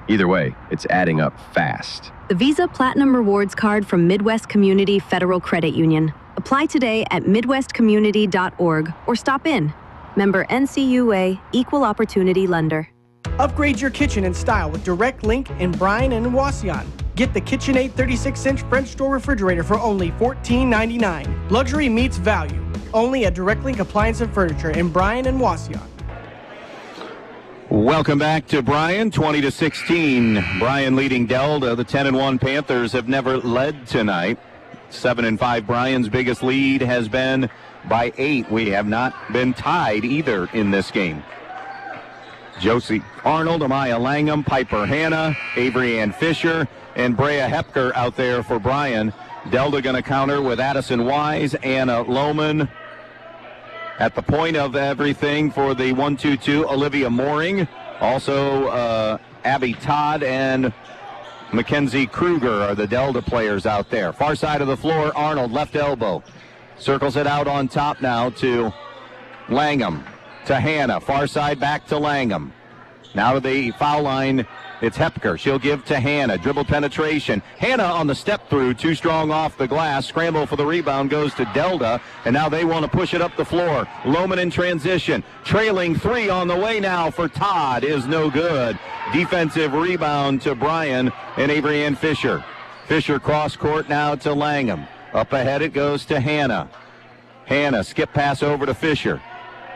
Either way, it's adding up fast. The Visa Platinum Rewards Card from Midwest Community Federal Credit Union. Apply today at midwestcommunity.org or stop in. Member NCUA, Equal Opportunity Lender. Upgrade your kitchen in style with Direct Link in Bryan and Wasion. Get the KitchenAid 36-inch French door refrigerator for only $14.99. Luxury meets value. Only at Direct Link Appliance and Furniture in Bryan and Wasion. Welcome back to Bryan, 20-16. Bryan leading Delta. The 10-1 Panthers have never led tonight. 7-5 Bryan's biggest lead has been by 8. We have not been tied either in this game. Josie Arnold, Amaya Langham, Piper Hannah, Avery Ann Fisher, and Brea Hepker out there for Bryan. Delta going to counter with Addison Wise, Anna Lohman. At the point of everything for the 1-2-2, Olivia Mooring. Also Abby Todd and Mackenzie Kruger are the Delta players out there. Far side of the floor, Arnold, left elbow. Circles it out on top now to Langham, to Hannah. Far side back to Langham. Now to the foul line, it's Hepker. She'll give to Hannah. Dribble penetration. Hannah on the step through, too strong off the glass. Scramble for the rebound goes to Delta, and now they want to push it up the floor. Lohman in transition. Trailing 3 on the way now for Todd is no good. Defensive rebound to Bryan and Avery Ann Fisher. Fisher cross court now to Langham. Up ahead it goes to Hannah. Hannah, skip pass over to Fisher.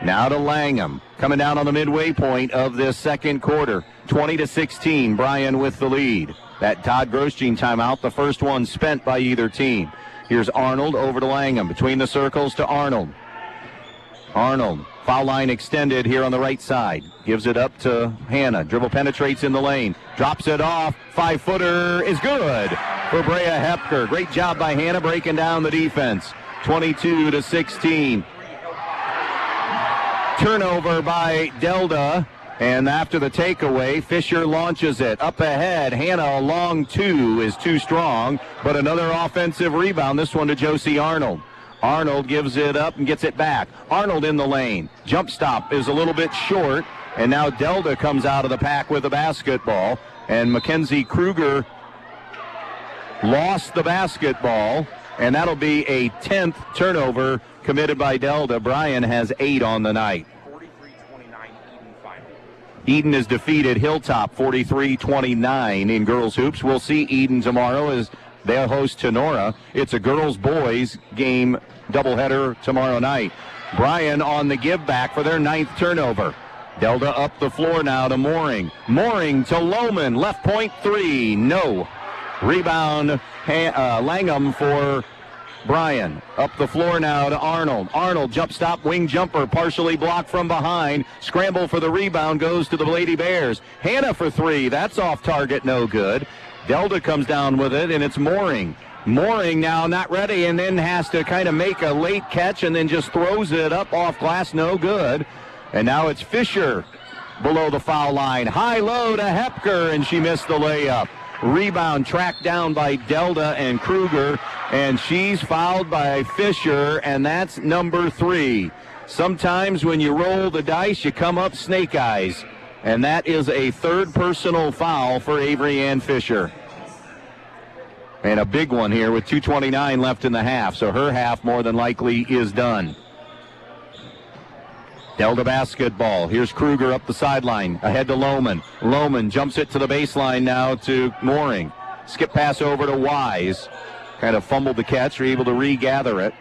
Now to Langham, coming down on the midway point of this second quarter. 20-16, Bryan with the lead. That Todd Grosjean timeout, the first one spent by either team. Here's Arnold over to Langham, between the circles to Arnold. Arnold, foul line extended here on the right side. Gives it up to Hannah. Dribble penetrates in the lane. Drops it off. 5-footer is good for Brea Hepker. Great job by Hannah breaking down the defense. 22-16. Turnover by Delta. And after the takeaway, Fisher launches it. Up ahead, Hannah, a long two is too strong, but another offensive rebound, this one to Josie Arnold. Arnold gives it up and gets it back. Arnold in the lane. Jump stop is a little bit short, and now Delta comes out of the pack with the basketball, and Mackenzie Kruger lost the basketball, and that'll be a 10th turnover committed by Delta. Bryan has 8 on the night. Eden has defeated Hilltop 43-29 in girls hoops. We'll see Eden tomorrow as they'll host Tenora. It's a girls-boys game doubleheader tomorrow night. Bryan on the give back for their 9th turnover. Delta up the floor now to Mooring. Mooring to Lohman. Left point three. No. Rebound Langham for Bryan. Up the floor now to Arnold. Arnold jump stop, wing jumper, partially blocked from behind. Scramble for the rebound goes to the Lady Bears. Hannah for three. That's off target, no good. Delta comes down with it, and it's Mooring. Mooring now not ready, and then has to kind of make a late catch and then just throws it up off glass, no good. And now it's Fisher below the foul line. High-low to Hepker, and she missed the layup. Rebound tracked down by Delta and Kruger, and she's fouled by Fisher, and that's number 3. Sometimes when you roll the dice, you come up snake eyes, and that is a 3rd personal foul for Avery Ann Fisher. And a big one here with 2:29 left in the half, so her half more than likely is done. Delta basketball. Here's Kruger up the sideline. Ahead to Lohman. Lohman jumps it to the baseline now to Mooring. Skip pass over to Wise. Kind of fumbled the catch. Are able to regather it.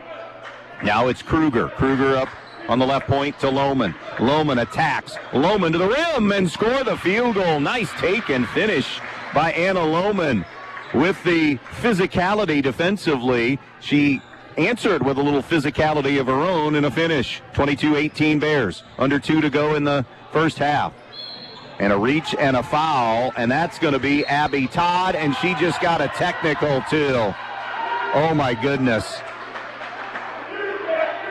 Now it's Kruger. Kruger up on the left point to Lohman. Lohman attacks. Lohman to the rim and score the field goal. Nice take and finish by Anna Lohman. With the physicality defensively, she answered with a little physicality of her own in a finish. 22-18 Bears. Under 2 to go in the first half. And a reach and a foul, and that's going to be Abby Todd, and she just got a technical too. Oh my goodness.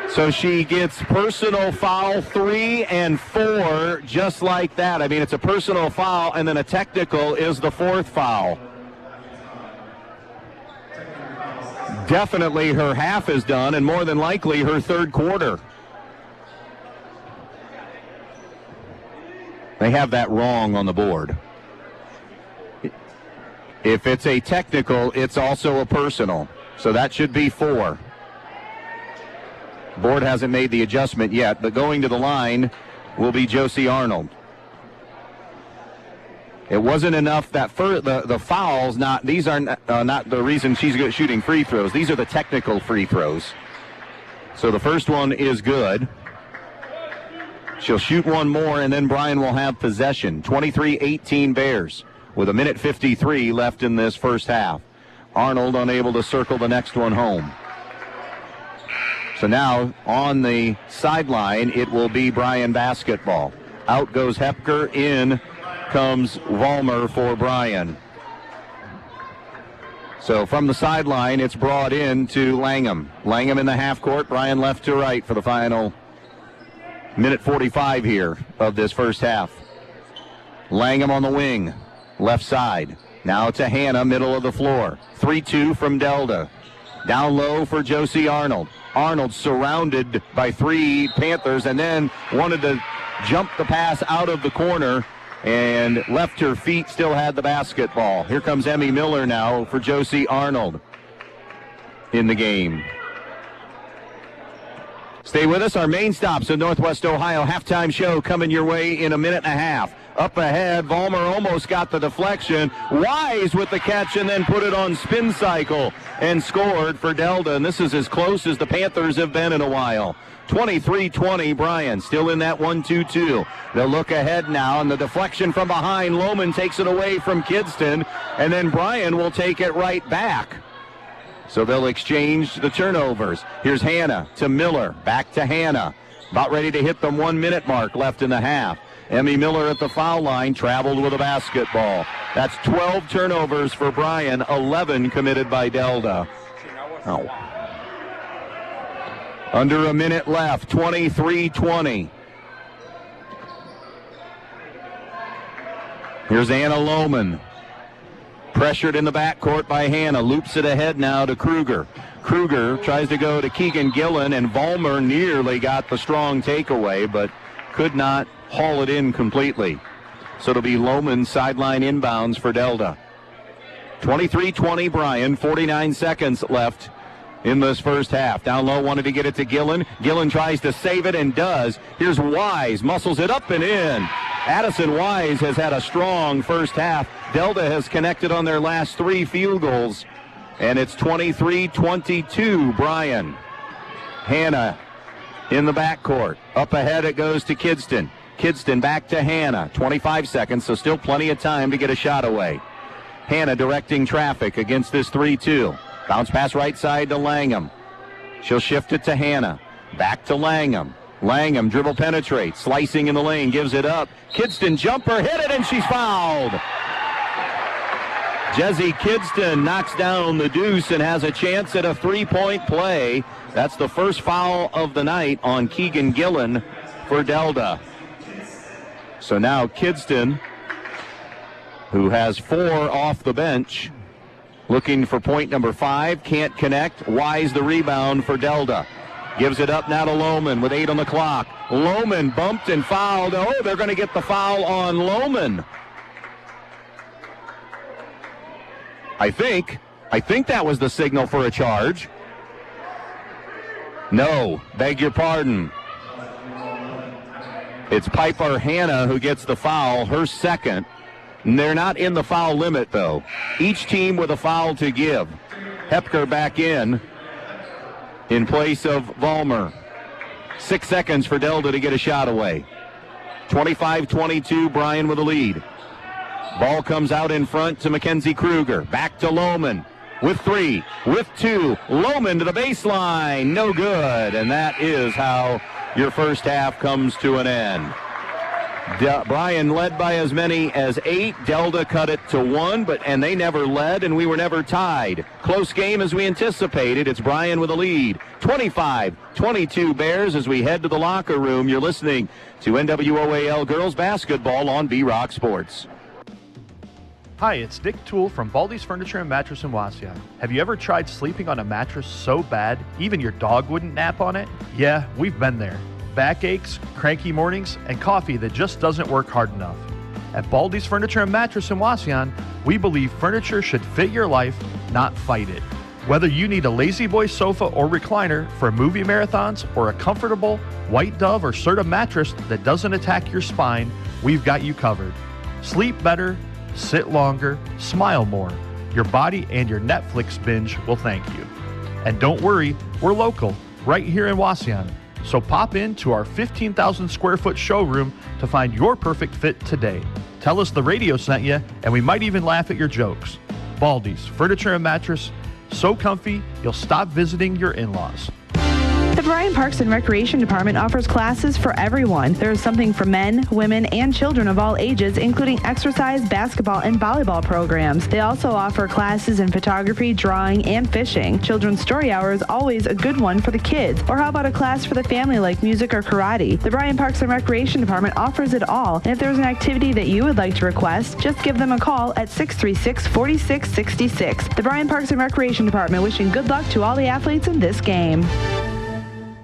So she gets personal foul 3 and 4 just like that. I mean, it's a personal foul, and then a technical is the 4th foul. Definitely her half is done, and more than likely her 3rd quarter. They have that wrong on the board. If it's a technical, it's also a personal. So that should be 4. Board hasn't made the adjustment yet, but going to the line will be Josie Arnold. It wasn't enough that the fouls, these are not the reason she's shooting free throws. These are the technical free throws. So the first one is good. She'll shoot one more, and then Bryan will have possession. 23-18 Bears with 1:53 left in this first half. Arnold unable to circle the next one home. So now on the sideline, it will be Bryan basketball. Out goes Hepker, in comes Vollmer for Bryan. So from the sideline, it's brought in to Langham. Langham in the half court, Bryan left to right for the final 1:45 here of this first half. Langham on the wing, left side. Now to Hannah, middle of the floor. 3-2 from Delta. Down low for Josie Arnold. Arnold surrounded by 3 Panthers and then wanted to jump the pass out of the corner and left her feet, still had the basketball. Here comes Emmy Miller now for Josie Arnold in the game. Stay with us. Our main stops in Northwest Ohio halftime show coming your way in 1.5 minutes. Up ahead, Vollmer almost got the deflection. Wise with the catch and then put it on spin cycle and scored for Delta. And this is as close as the Panthers have been in a while. 23-20, Bryan still in that 1-2-2. They'll look ahead now, and the deflection from behind. Lohman takes it away from Kidston, and then Bryan will take it right back. So they'll exchange the turnovers. Here's Hannah to Miller, back to Hannah. About ready to hit the 1 minute mark left in the half. Emmy Miller at the foul line, traveled with a basketball. That's 12 turnovers for Bryan, 11 committed by Delta. Oh. Under a minute left, 23-20. Here's Anna Lohman. Pressured in the backcourt by Hannah. Loops it ahead now to Kruger. Kruger tries to go to Keegan Gillen, and Vollmer nearly got the strong takeaway, but could not haul it in completely. So it'll be Lohman sideline inbounds for Delta. 23-20 Bryan, 49 seconds left in this first half. Down low, wanted to get it to Gillen. Gillen tries to save it and does. Here's Wise, muscles it up and in. Addison Wise has had a strong first half. Delta has connected on their last 3 field goals, and it's 23-22 Bryan. Hannah in the backcourt. Up ahead it goes to Kidston. Kidston back to Hannah. 25 seconds, so still plenty of time to get a shot away. Hannah directing traffic against this 3-2. Bounce pass right side to Langham. She'll shift it to Hannah. Back to Langham. Langham dribble penetrates. Slicing in the lane, gives it up. Kidston jumper, hit it, and she's fouled. Jesse Kidston knocks down the deuce and has a chance at a 3-point play. That's the first foul of the night on Keegan Gillen for Delta. So now Kidston, who has 4 off the bench, looking for point number 5, can't connect. Wise the rebound for Delta. Gives it up now to Lohman with 8 on the clock. Lohman bumped and fouled. Oh, they're going to get the foul on Lohman. I think that was the signal for a charge. No, beg your pardon. It's Piper Hannah who gets the foul, her second. They're not in the foul limit, though. Each team with a foul to give. Hepker back in place of Vollmer. 6 seconds for Delta to get a shot away. 25-22, Bryan with a lead. Ball comes out in front to Mackenzie Kruger. Back to Lohman with 3, with 2. Lohman to the baseline. No good. And that is how your first half comes to an end. Bryan led by as many as 8. Delta cut it to 1, and they never led, and we were never tied. Close game as we anticipated. It's Bryan with a lead. 25-22 Bears as we head to the locker room. You're listening to NWOAL Girls Basketball on B-Rock Sports. Hi, it's Dick Toole from Baldy's Furniture and Mattress in Waseon. Have you ever tried sleeping on a mattress so bad even your dog wouldn't nap on it? Yeah, we've been there. Backaches, cranky mornings, and coffee that just doesn't work hard enough. At Baldy's Furniture and Mattress in Waseon, we believe furniture should fit your life, not fight it. Whether you need a Lazy Boy sofa or recliner for movie marathons or a comfortable White Dove or Serta mattress that doesn't attack your spine, we've got you covered. Sleep better, sit longer, smile more. Your body and your Netflix binge will thank you. And don't worry, we're local, right here in Waseon. So pop into our 15,000 square foot showroom to find your perfect fit today. Tell us the radio sent you, and we might even laugh at your jokes. Baldy's Furniture and Mattress, so comfy you'll stop visiting your in-laws. The Bryan Parks and Recreation Department offers classes for everyone. There is something for men, women, and children of all ages, including exercise, basketball, and volleyball programs. They also offer classes in photography, drawing, and fishing. Children's Story Hour is always a good one for the kids. Or how about a class for the family like music or karate? The Bryan Parks and Recreation Department offers it all. And if there's an activity that you would like to request, just give them a call at 636-4666. The Bryan Parks and Recreation Department wishing good luck to all the athletes in this game.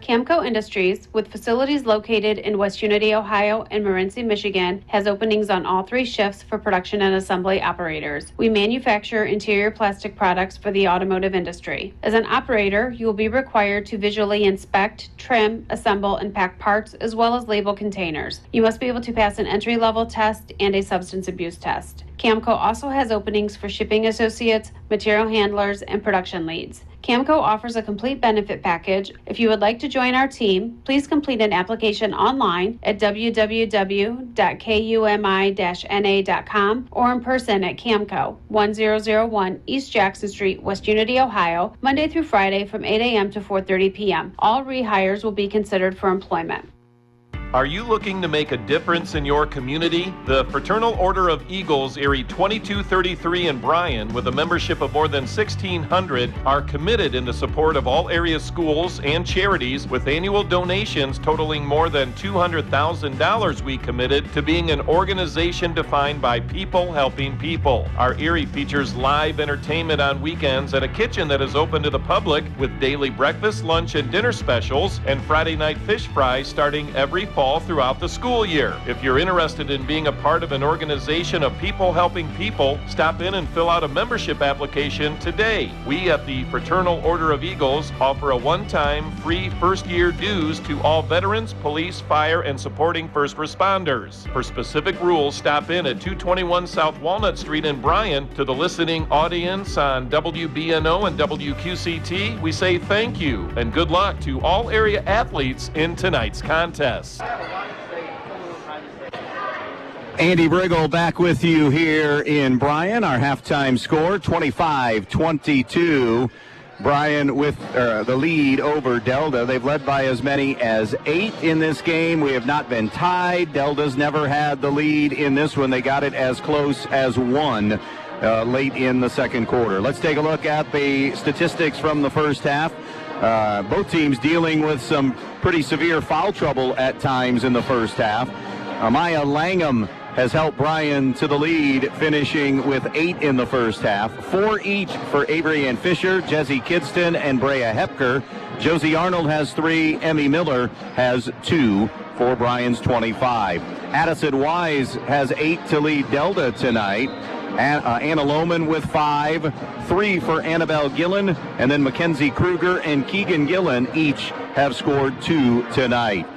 Camco Industries, with facilities located in West Unity, Ohio and Morenci, Michigan, has openings on all 3 shifts for production and assembly operators. We manufacture interior plastic products for the automotive industry. As an operator, you will be required to visually inspect, trim, assemble, and pack parts, as well as label containers. You must be able to pass an entry-level test and a substance abuse test. Camco also has openings for shipping associates, material handlers, and production leads. Camco offers a complete benefit package. If you would like to join our team, please complete an application online at www.kumi-na.com or in person at Camco, 1001 East Jackson Street, West Unity, Ohio, Monday through Friday from 8 a.m. to 4:30 p.m. All rehires will be considered for employment. Are you looking to make a difference in your community? The Fraternal Order of Eagles, Erie 2233 in Bryan, with a membership of more than 1,600, are committed in the support of all area schools and charities, with annual donations totaling more than $200,000. We committed to being an organization defined by people helping people. Our Erie features live entertainment on weekends at a kitchen that is open to the public, with daily breakfast, lunch, and dinner specials, and Friday night fish fries starting every fall throughout the school year. If you're interested in being a part of an organization of people helping people, stop in and fill out a membership application today. We at the Fraternal Order of Eagles offer a one-time free first-year dues to all veterans, police, fire, and supporting first responders. For specific rules, stop in at 221 South Walnut Street in Bryan. To the listening audience on WBNO and WQCT, we say thank you and good luck to all area athletes in tonight's contest. Andy Brigle back with you here in Bryan. Our halftime score, 25-22. Bryan with the lead over Delta. They've led by as many as 8 in this game. We have not been tied. Delta's never had the lead in this one. They got it as close as 1 late in the second quarter. Let's take a look at the statistics from the first half. Both teams dealing with some pretty severe foul trouble at times in the first half. Amaya Langham has helped Bryan to the lead, finishing with 8 in the first half. 4 each for Avery Ann Fisher, Jesse Kidston, and Brea Hepker. Josie Arnold has 3. Emmy Miller has 2 for Bryan's 25. Addison Wise has 8 to lead Delta tonight. Anna Lohman with 5, 3 for Annabelle Gillen, and then Mackenzie Kruger and Keegan Gillen each have scored 2 tonight.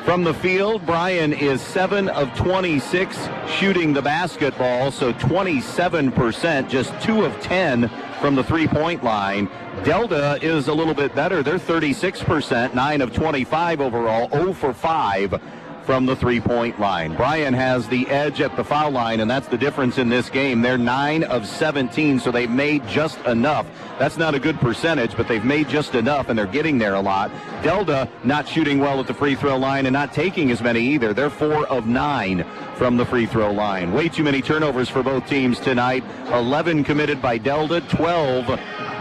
From the field, Bryan is 7 of 26 shooting the basketball, so 27%, just 2 of 10 from the three-point line. Delta is a little bit better. They're 36%, 9 of 25 overall, 0 for 5 from the three-point line. Bryan has the edge at the foul line, and that's the difference in this game. They're 9 of 17, so they've made just enough. That's not a good percentage, but they've made just enough, and they're getting there a lot. Delta not shooting well at the free throw line and not taking as many either. They're 4 of 9 from the free throw line. Way too many turnovers for both teams tonight. 11 committed by Delta, 12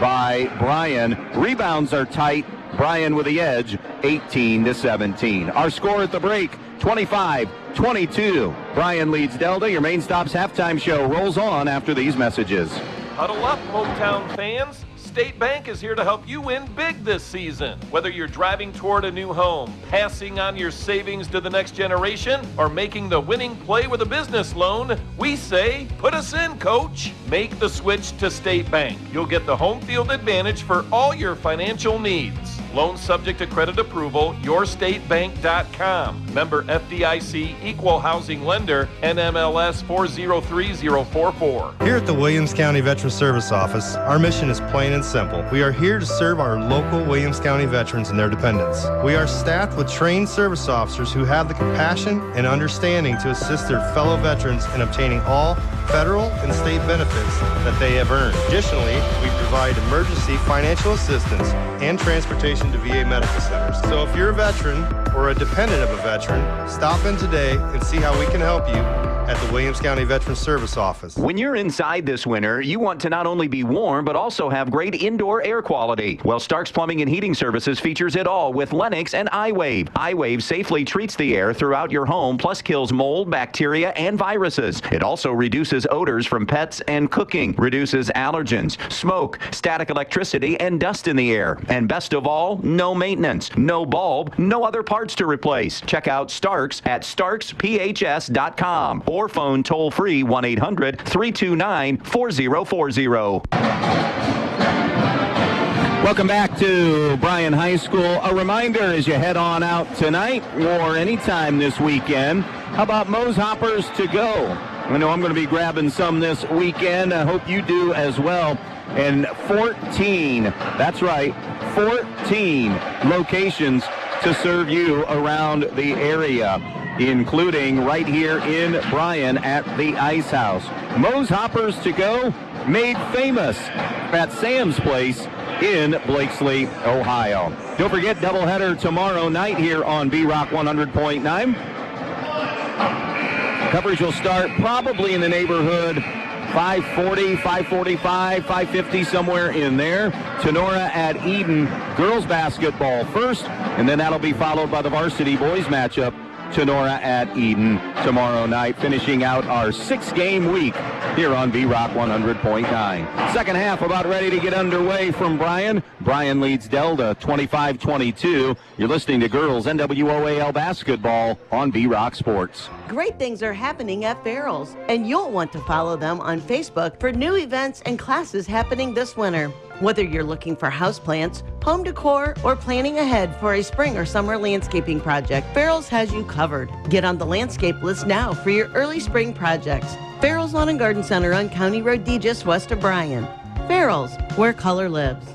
by Bryan. Rebounds are tight. Bryan with the edge, 18-17. Our score at the break, 25-22. Bryan leads Delta. Your Main Stop's halftime show rolls on after these messages. Huddle up, hometown fans. State Bank is here to help you win big this season. Whether you're driving toward a new home, passing on your savings to the next generation, or making the winning play with a business loan, we say, put us in, coach. Make the switch to State Bank. You'll get the home field advantage for all your financial needs. Loan subject to credit approval, yourstatebank.com. Member FDIC, equal housing lender, NMLS 403044. Here at the Williams County Veteran Service Office, our mission is plain and simple. We are here to serve our local Williams County veterans and their dependents. We are staffed with trained service officers who have the compassion and understanding to assist their fellow veterans in obtaining all federal and state benefits that they have earned. Additionally, we provide emergency financial assistance and transportation to VA medical centers. So if you're a veteran or a dependent of a veteran, stop in today and see how we can help you at the Williams County Veteran Service Office. When you're inside this winter, you want to not only be warm, but also have great indoor air quality. Well, Stark's Plumbing and Heating Services features it all with Lennox and iWave. iWave safely treats the air throughout your home, plus kills mold, bacteria, and viruses. It also reduces odors from pets and cooking, reduces allergens, smoke, static electricity, and dust in the air. And best of all, no maintenance, no bulb, no other parts to replace. Check out Stark's at starksphs.com or phone toll-free 1-800-329-4040. Welcome back to Bryan High School. A reminder as you head on out tonight or anytime this weekend, how about Moe's Hoppers to go? I know I'm going to be grabbing some this weekend. I hope you do as well. And 14, that's right, 14 locations to serve you around the area, including right here in Bryan at the Ice House. Moe's Hoppers to go, made famous at Sam's Place in Blakesley, Ohio. Don't forget, doubleheader tomorrow night here on B-Rock 100.9. Coverage will start probably in the neighborhood 5:40, 5:45, 5:50, somewhere in there. Tenora at Eden, girls basketball first, and then that'll be followed by the varsity boys matchup. Tenora at Eden tomorrow night, finishing out our 6-game week here on B-Rock 100.9. Second half about ready to get underway from Bryan. Bryan leads Delta 25-22. You're listening to girls NWOAL basketball on B-Rock Sports. Great things are happening at Farrell's, and you'll want to follow them on Facebook for new events and classes happening this winter. Whether you're looking for houseplants, home decor, or planning ahead for a spring or summer landscaping project, Farrell's has you covered. Get on the landscape list now for your early spring projects. Farrell's Lawn and Garden Center on County Road D just west of Bryan. Farrell's, where color lives.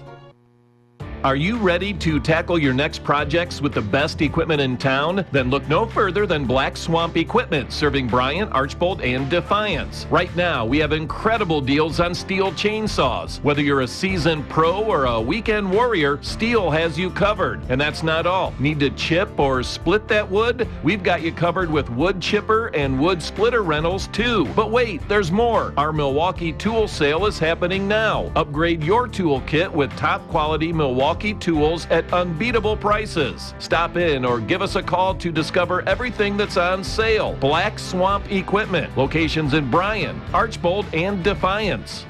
Are you ready to tackle your next projects with the best equipment in town? Then look no further than Black Swamp Equipment, serving Bryan, Archbold, and Defiance. Right now, we have incredible deals on Steel chainsaws. Whether you're a seasoned pro or a weekend warrior, Steel has you covered. And that's not all. Need to chip or split that wood? We've got you covered with wood chipper and wood splitter rentals too. But wait, there's more. Our Milwaukee tool sale is happening now. Upgrade your tool kit with top quality Milwaukee tools at unbeatable prices. Stop in or give us a call to discover everything that's on sale. Black Swamp Equipment. Locations in Bryan, Archbold, and Defiance.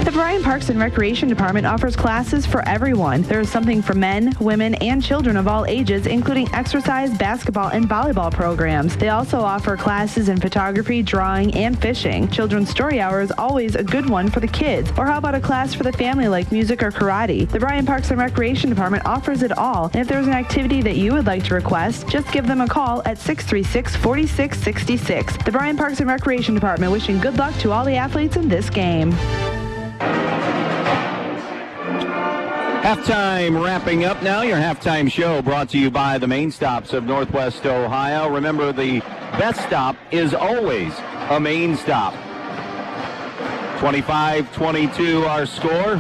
The Bryan Parks and Recreation Department offers classes for everyone. There is something for men, women, and children of all ages, including exercise, basketball, and volleyball programs. They also offer classes in photography, drawing, and fishing. Children's Story Hour is always a good one for the kids. Or how about a class for the family like music or karate? The Bryan Parks and Recreation Department offers it all. And if there's an activity that you would like to request, just give them a call at 636-4666. The Bryan Parks and Recreation Department wishing good luck to all the athletes in this game. Halftime wrapping up now. Your halftime show brought to you by the main stops of Northwest Ohio. Remember, the best stop is always a main stop. 25-22 our score.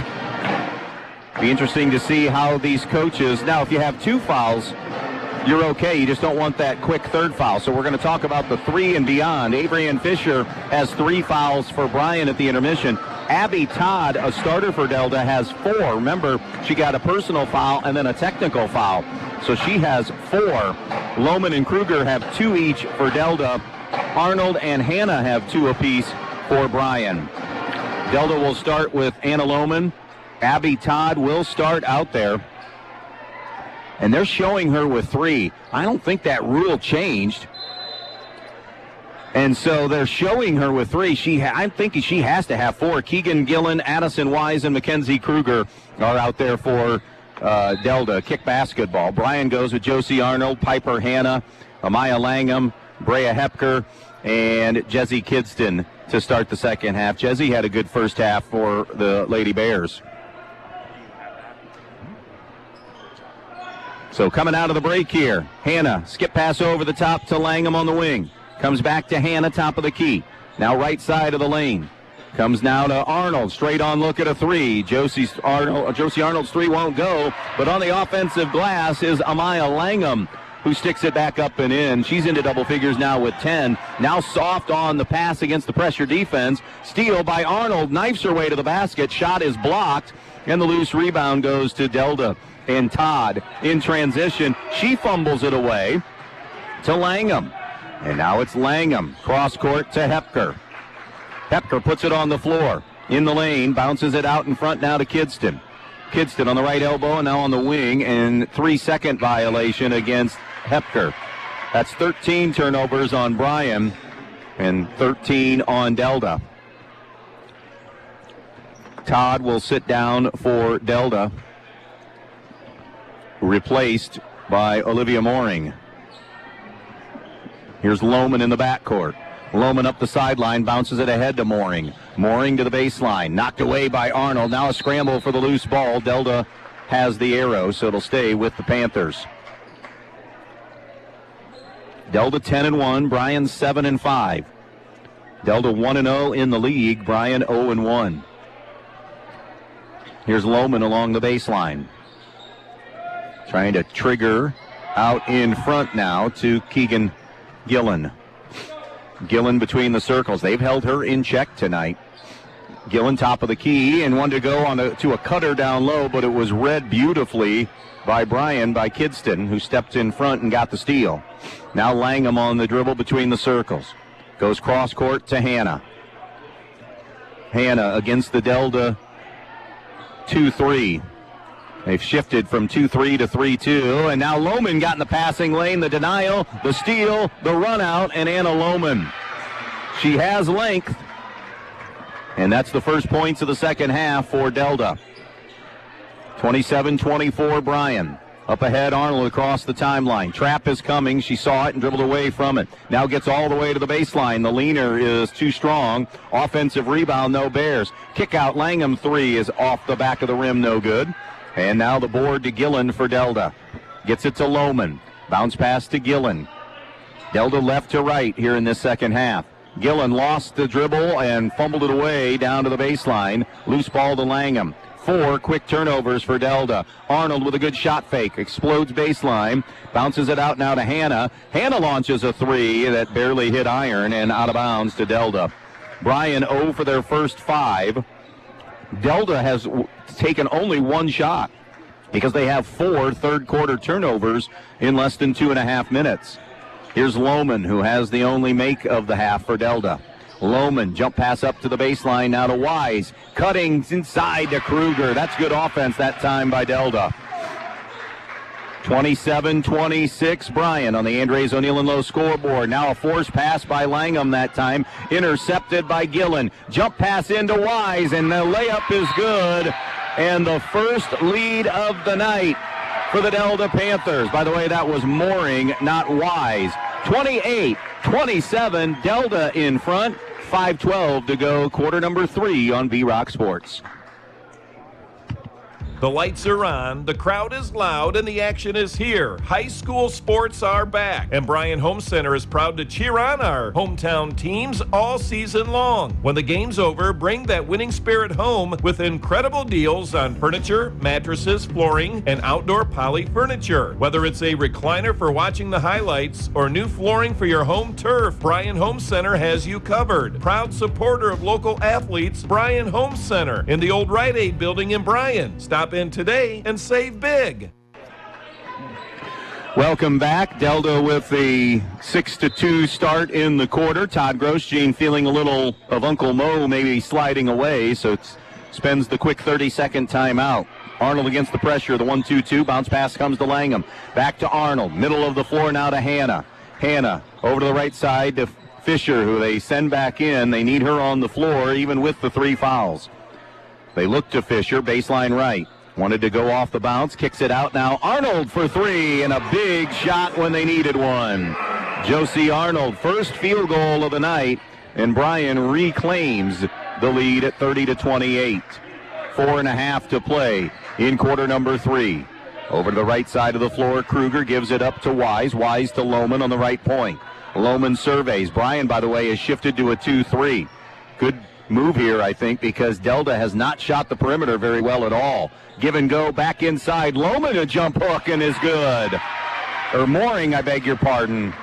Be interesting to see how these coaches, now if you have 2 fouls, you're okay. You just don't want that quick third foul. So we're going to talk about the 3 and beyond. Avery Ann Fisher has 3 fouls for Bryan at the intermission. Abby Todd, a starter for Delta, has 4. Remember, she got a personal foul and then a technical foul. So she has 4. Lohman and Kruger have 2 each for Delta. Arnold and Hannah have 2 apiece for Bryan. Delta will start with Anna Lohman. Abby Todd will start out there. And they're showing her with 3. I don't think that rule changed. And so they're showing her with 3. I'm thinking she has to have 4. Keegan Gillen, Addison Wise, and Mackenzie Kruger are out there for Delta. Kick basketball. Bryan goes with Josie Arnold, Piper Hannah, Amaya Langham, Brea Hepker, and Jesse Kidston to start the second half. Jesse had a good first half for the Lady Bears. So coming out of the break here, Hannah, skip pass over the top to Langham on the wing. Comes back to Hannah, top of the key. Now right side of the lane. Comes now to Arnold, straight on look at a 3. Josie Arnold's 3 won't go, but on the offensive glass is Amaya Langham, who sticks it back up and in. She's into double figures now with 10. Now soft on the pass against the pressure defense. Steal by Arnold, knifes her way to the basket. Shot is blocked, and the loose rebound goes to Delta. And Todd in transition. She fumbles it away to Langham. And now it's Langham. Cross court to Hepker. Hepker puts it on the floor. In the lane. Bounces it out in front now to Kidston. Kidston on the right elbow and now on the wing. And 3-second violation against Hepker. That's 13 turnovers on Bryan and 13 on Delta. Todd will sit down for Delta, replaced by Olivia Mooring. Here's Lohman in the backcourt. Lohman up the sideline, bounces it ahead to Mooring. Mooring to the baseline, knocked away by Arnold. Now a scramble for the loose ball. Delta has the arrow, so it'll stay with the Panthers. Delta 10-1, Bryan 7-5. Delta 1-0 in the league, Bryan 0-1. Here's Lohman along the baseline. Trying to trigger out in front now to Keegan Gillen. Gillen between the circles. They've held her in check tonight. Gillen top of the key and wanted to go to a cutter down low, but it was read beautifully by Bryan, by Kidston, who stepped in front and got the steal. Now Langham on the dribble between the circles. Goes cross court to Hannah. Hannah against the Delta 2-3. They've shifted from 2-3 to 3-2, and now Lohman got in the passing lane, the denial, the steal, the run out, and Anna Lohman. She has length, and that's the first points of the second half for Delta. 27-24 Bryan. Up ahead, Arnold across the timeline. Trap is coming. She saw it and dribbled away from it. Now gets all the way to the baseline. The leaner is too strong. Offensive rebound, no Bears. Kick out, Langham three is off the back of the rim, no good. And now the board to Gillen for Delta. Gets it to Lohman. Bounce pass to Gillen. Delta left to right here in this second half. Gillen lost the dribble and fumbled it away down to the baseline. Loose ball to Langham. 4 quick turnovers for Delta. Arnold with a good shot fake. Explodes baseline. Bounces it out now to Hannah. Hannah launches a three that barely hit iron and out of bounds to Delta. Bryan 0 for their first 5. Delta has taken only 1 shot because they have 4 third-quarter turnovers in less than 2.5 minutes. Here's Lohman, who has the only make of the half for Delta. Lohman, jump pass up to the baseline, now to Wise. Cutting inside to Kruger. That's good offense that time by Delta. 27-26, Bryan on the Andres O'Neill and Low scoreboard. Now a forced pass by Langham that time. Intercepted by Gillen. Jump pass into Wise, and the layup is good. And the first lead of the night for the Delta Panthers. By the way, that was Mooring, not Wise. 28-27, Delta in front. 5:12 to go, quarter number 3 on V-Rock Sports. The lights are on, the crowd is loud, and the action is here. High school sports are back, and Bryan Home Center is proud to cheer on our hometown teams all season long. When the game's over, bring that winning spirit home with incredible deals on furniture, mattresses, flooring, and outdoor poly furniture. Whether it's a recliner for watching the highlights or new flooring for your home turf, Bryan Home Center has you covered. Proud supporter of local athletes, Bryan Home Center in the old Rite Aid building in Bryan. Stop in today and save big. Welcome back. Delta with the 6-2 start in the quarter. Todd Grosjean feeling a little of Uncle Mo maybe sliding away, so spends the quick 30-second timeout. Arnold against the pressure, the 1-2-2. Bounce pass comes to Langham. Back to Arnold. Middle of the floor now to Hannah. Hannah over to the right side to Fisher, who they send back in. They need her on the floor even with the 3 fouls. They look to Fisher, baseline right. Wanted to go off the bounce, kicks it out now. Arnold for 3, and a big shot when they needed one. Josie Arnold, first field goal of the night, and Bryan reclaims the lead at 30-28. 4.5 to play in quarter number 3. Over to the right side of the floor, Kruger gives it up to Wise. Wise to Lohman on the right point. Lohman surveys. Bryan, by the way, has shifted to a 2-3. Good move here, I think, because Delta has not shot the perimeter very well at all. Give and go back inside. Lohman a jump hook and is good. Or Mooring, I beg your pardon.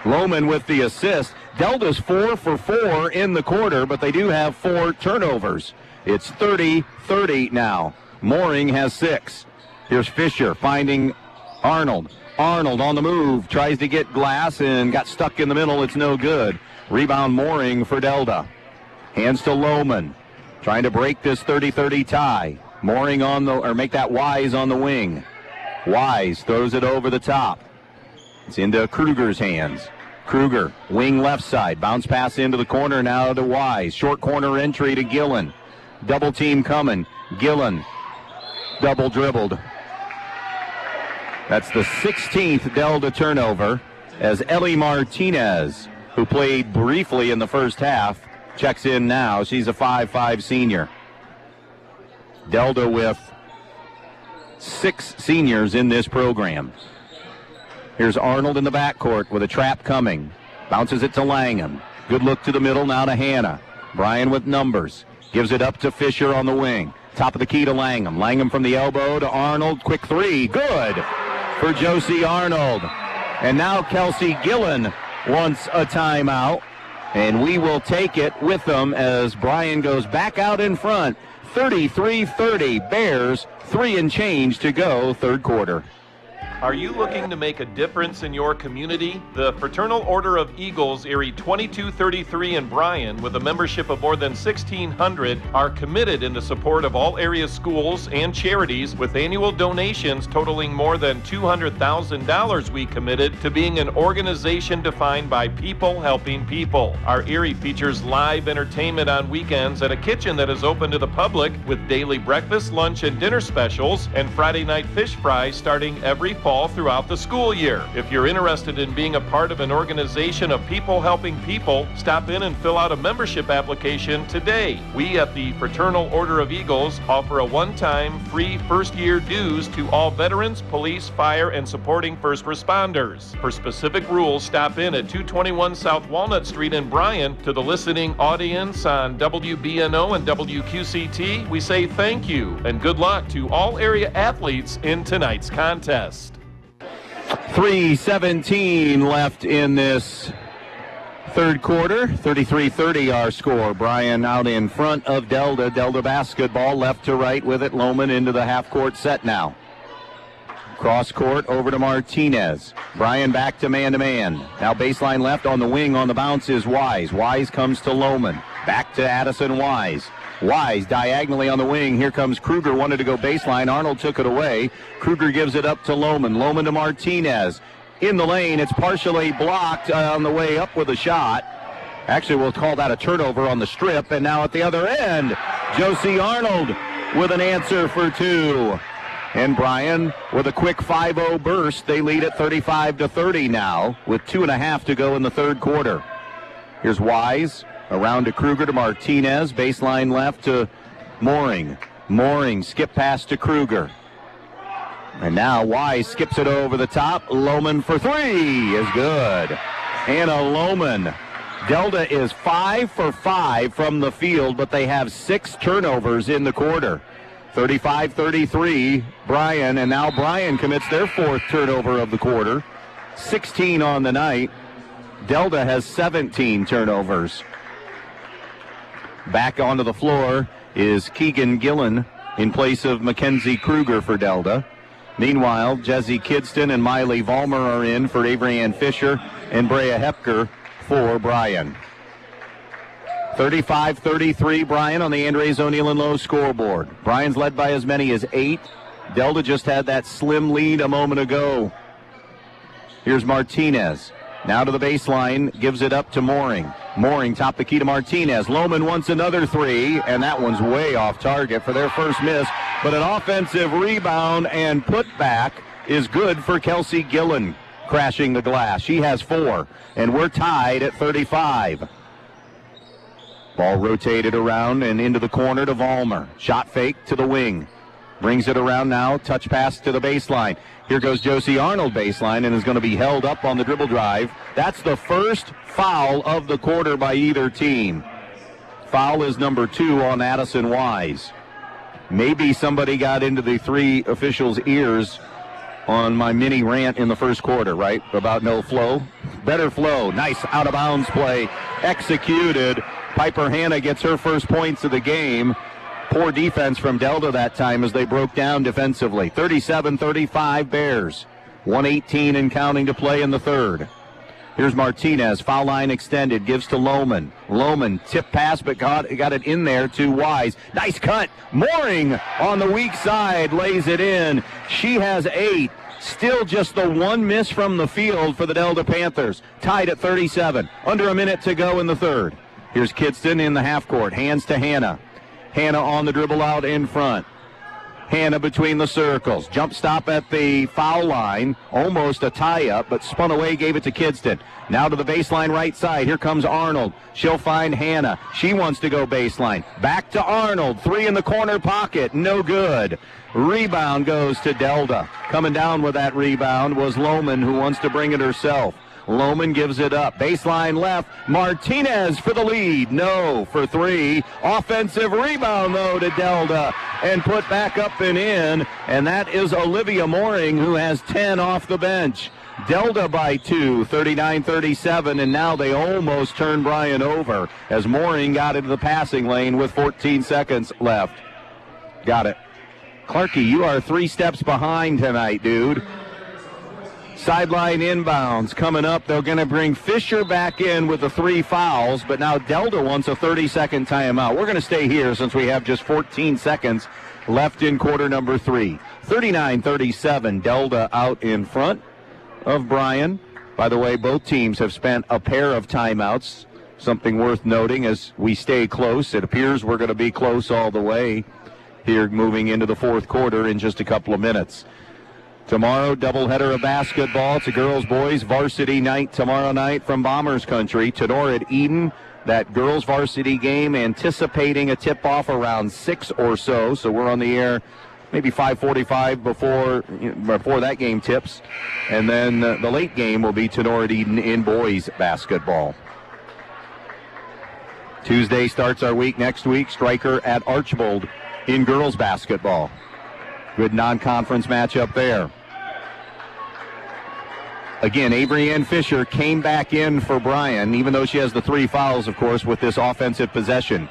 Lohman with the assist. Delta's 4 for 4 in the quarter, but they do have 4 turnovers. It's 30-30 now. Mooring has 6. Here's Fisher finding Arnold. Arnold on the move. Tries to get glass and got stuck in the middle. It's no good. Rebound Mooring for Delta. Hands to Lohman. Trying to break this 30-30 tie. Mooring make that Wise on the wing. Wise throws it over the top. It's into Kruger's hands. Kruger, wing left side. Bounce pass into the corner now to Wise. Short corner entry to Gillen. Double team coming. Gillen double dribbled. That's the 16th Delta turnover as Ellie Martinez, who played briefly in the first half, checks in now. She's a 5'5 senior. Delta with 6 seniors in this program. Here's Arnold in the backcourt with a trap coming. Bounces it to Langham. Good look to the middle now to Hannah. Bryan with numbers. Gives it up to Fisher on the wing. Top of the key to Langham. Langham from the elbow to Arnold. Quick three. Good for Josie Arnold. And now Kelsey Gillen wants a timeout. And we will take it with them as Bryan goes back out in front. 33-30. Bears, 3 and change to go, third quarter. Are you looking to make a difference in your community? The Fraternal Order of Eagles, Erie 2233 in Bryan, with a membership of more than 1,600, are committed in the support of all area schools and charities, with annual donations totaling more than $200,000. We committed to being an organization defined by people helping people. Our Erie features live entertainment on weekends at a kitchen that is open to the public, with daily breakfast, lunch, and dinner specials, and Friday night fish fries starting every fall throughout the school year. If you're interested in being a part of an organization of people helping people, stop in and fill out a membership application today. We at the Fraternal Order of Eagles offer a one-time free first-year dues to all veterans, police, fire, and supporting first responders. For specific rules, stop in at 221 South Walnut Street in Bryan. To the listening audience on WBNO and WQCT, we say thank you and good luck to all area athletes in tonight's contest. 3:17 left in this third quarter. 33-30 our score. Bryan out in front of Delta. Delta basketball left to right with it. Lohman into the half-court set now. Cross court over to Martinez. Bryan back to man-to-man. Now baseline left on the wing on the bounce is Wise. Wise comes to Lohman. Back to Addison Wise. Wise diagonally on the wing. Here comes Kruger. Wanted to go baseline. Arnold took it away. Kruger gives it up to Lohman. Lohman to Martinez. In the lane. It's partially blocked on the way up with a shot. Actually, we'll call that a turnover on the strip. And now at the other end, Josie Arnold with an answer for two. And Bryan with a quick 5-0 burst. They lead at 35-30 now with 2.5 to go in the third quarter. Here's Wise. Around to Kruger to Martinez. Baseline left to Mooring. Mooring skip pass to Kruger. And now Wise skips it over the top. Lohman for three is good. Anna Lohman. Delta is 5 for 5 from the field, but they have 6 turnovers in the quarter. 35-33 Bryan, and now Bryan commits their 4th turnover of the quarter. 16 on the night. Delta has 17 turnovers. Back onto the floor is Keegan Gillen in place of Mackenzie Kruger for Delta. Meanwhile, Jesse Kidston and Miley Vollmer are in for Avery Ann Fisher and Brea Hepker for Bryan. 35-33 Bryan on the Andres O'Neill and Lowe scoreboard. Bryan's led by as many as 8. Delta just had that slim lead a moment ago. Here's Martinez. Now to the baseline, gives it up to Mooring. Mooring top the key to Martinez. Lohman wants another three, and that one's way off target for their first miss. But an offensive rebound and putback is good for Kelsey Gillen, crashing the glass. She has 4, and we're tied at 35. Ball rotated around and into the corner to Vollmer. Shot fake to the wing. Brings it around now, touch pass to the baseline. Here goes Josie Arnold baseline and is going to be held up on the dribble drive. That's the first foul of the quarter by either team. Foul is number 2 on Addison Wise. Maybe somebody got into the 3 officials' ears on my mini rant in the first quarter, right? About no flow. Better flow. Nice out-of-bounds play executed. Piper Hanna gets her first points of the game. Poor defense from Delta that time as they broke down defensively. 37-35 Bears. 1:18 and counting to play in the third. Here's Martinez. Foul line extended. Gives to Lohman. Lohman tip pass but got it in there to Wise. Nice cut. Mooring on the weak side lays it in. She has 8. Still just the 1 miss from the field for the Delta Panthers. Tied at 37. Under a minute to go in the third. Here's Kidston in the half court. Hands to Hanna. Hanna on the dribble out in front. Hanna between the circles. Jump stop at the foul line. Almost a tie-up, but spun away, gave it to Kidston. Now to the baseline right side. Here comes Arnold. She'll find Hanna. She wants to go baseline. Back to Arnold. 3 in the corner pocket. No good. Rebound goes to Delta. Coming down with that rebound was Lohman, who wants to bring it herself. Lohman gives it up. Baseline left. Martinez for the lead. No for 3. Offensive rebound, though, to Delda. And put back up and in. And that is Olivia Mooring, who has 10 off the bench. Delta by 2, 39-37, and now they almost turn Bryan over as Mooring got into the passing lane with 14 seconds left. Got it. Clarkey, you are 3 steps behind tonight, dude. Sideline inbounds coming up. They're going to bring Fisher back in with the 3 fouls, but now Delta wants a 30-second timeout. We're going to stay here since we have just 14 seconds left in quarter number 3. 39-37, Delta out in front of Bryan. By the way, both teams have spent a pair of timeouts. Something worth noting as we stay close. It appears we're going to be close all the way here moving into the fourth quarter in just a couple of minutes. Tomorrow, doubleheader of basketball. It's a girls-boys varsity night tomorrow night from Bombers Country. Tenor at Eden. That girls varsity game anticipating a tip-off around 6 or so. So we're on the air maybe 5:45 before that game tips. And then the late game will be Tenor at Eden in boys basketball. Tuesday starts our week next week. Stryker at Archbold in girls basketball. Good non-conference matchup there. Again, Avery-Ann Fisher came back in for Bryan, even though she has the 3 fouls, of course, with this offensive possession.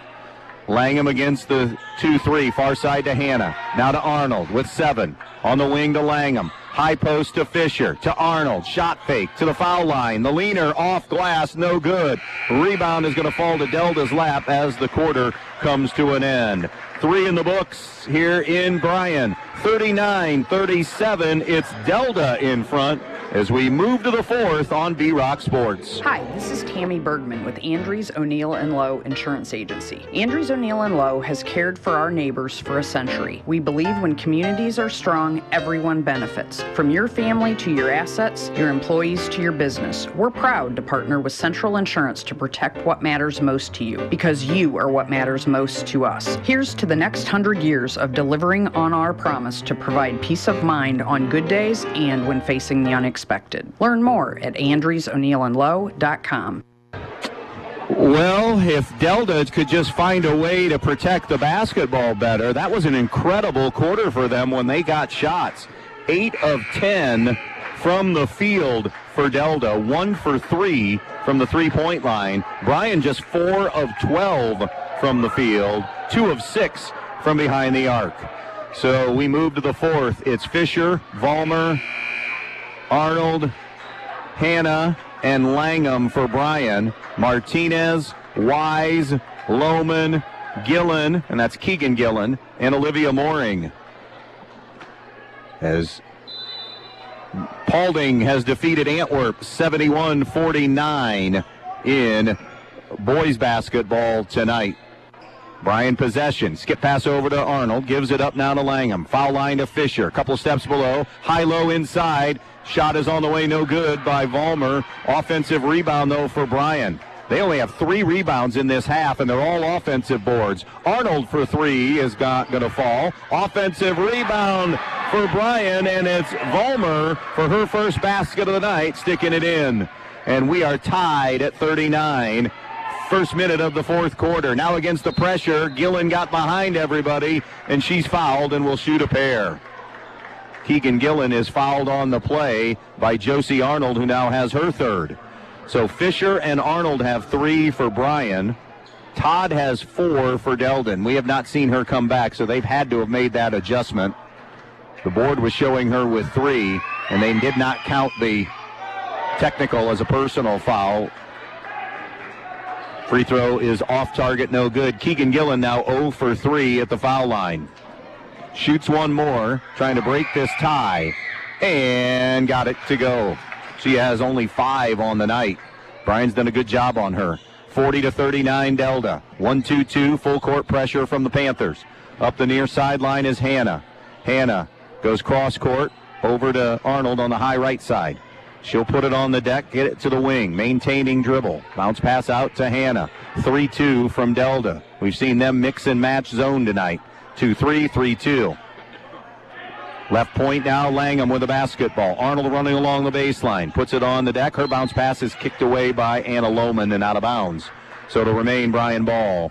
Langham against the 2-3, far side to Hannah. Now to Arnold with 7. On the wing to Langham. High post to Fisher, to Arnold. Shot fake to the foul line. The leaner off glass, no good. Rebound is going to fall to Delta's lap as the quarter comes to an end. 3 in the books here in Bryan. 39-37, it's Delta in front as we move to the fourth on B-Rock Sports. Hi, this is Tammy Bergman with Andrews, O'Neill & Lowe Insurance Agency. Andrews, O'Neill & Lowe has cared for our neighbors for a century. We believe when communities are strong, everyone benefits. From your family to your assets, your employees to your business. We're proud to partner with Central Insurance to protect what matters most to you, because you are what matters most to us. Here's to the next 100 years of delivering on our promise to provide peace of mind on good days and when facing the unexpected. Learn more at andrewsoneillandlowe.com. Well, if Delta could just find a way to protect the basketball better, that was an incredible quarter for them when they got shots. 8 of 10 from the field for Delta, 1 for 3 from the three-point line. Bryan just 4 of 12 from the field, 2 of 6 from behind the arc. So we move to the fourth. It's Fisher, Vollmer, Arnold, Hannah, and Langham for Bryan. Martinez, Wise, Lohman, Gillen, and that's Keegan Gillen, and Olivia Mooring. As Paulding has defeated Antwerp 71-49 in boys basketball tonight. Bryan possession. Skip pass over to Arnold. Gives it up now to Langham. Foul line to Fisher. Couple steps below. High-low inside. Shot is on the way. No good by Vollmer. Offensive rebound, though, for Bryan. They only have 3 rebounds in this half, and they're all offensive boards. Arnold for 3 is going to fall. Offensive rebound for Bryan, and it's Vollmer for her first basket of the night, sticking it in. And we are tied at 39. First minute of the fourth quarter. Now against the pressure, Gillen got behind everybody, and she's fouled and will shoot a pair. Keegan Gillen is fouled on the play by Josie Arnold, who now has her third. So Fisher and Arnold have 3 for Bryan. Todd has 4 for Delden. We have not seen her come back, so they've had to have made that adjustment. The board was showing her with 3, and they did not count the technical as a personal foul. Free throw is off target, no good. Keegan Gillen now 0 for 3 at the foul line. Shoots one more, trying to break this tie, and got it to go. She has only 5 on the night. Bryan's done a good job on her. 40-39 Delta. 1-2-2, full court pressure from the Panthers. Up the near sideline is Hannah. Hannah goes cross court over to Arnold on the high right side. She'll put it on the deck, get it to the wing, maintaining dribble. Bounce pass out to Hannah. 3-2 from Delta. We've seen them mix and match zone tonight. 2-3, 3-2. Left point now, Langham with the basketball. Arnold running along the baseline. Puts it on the deck. Her bounce pass is kicked away by Anna Lohman and out of bounds. So it'll remain Bryan ball.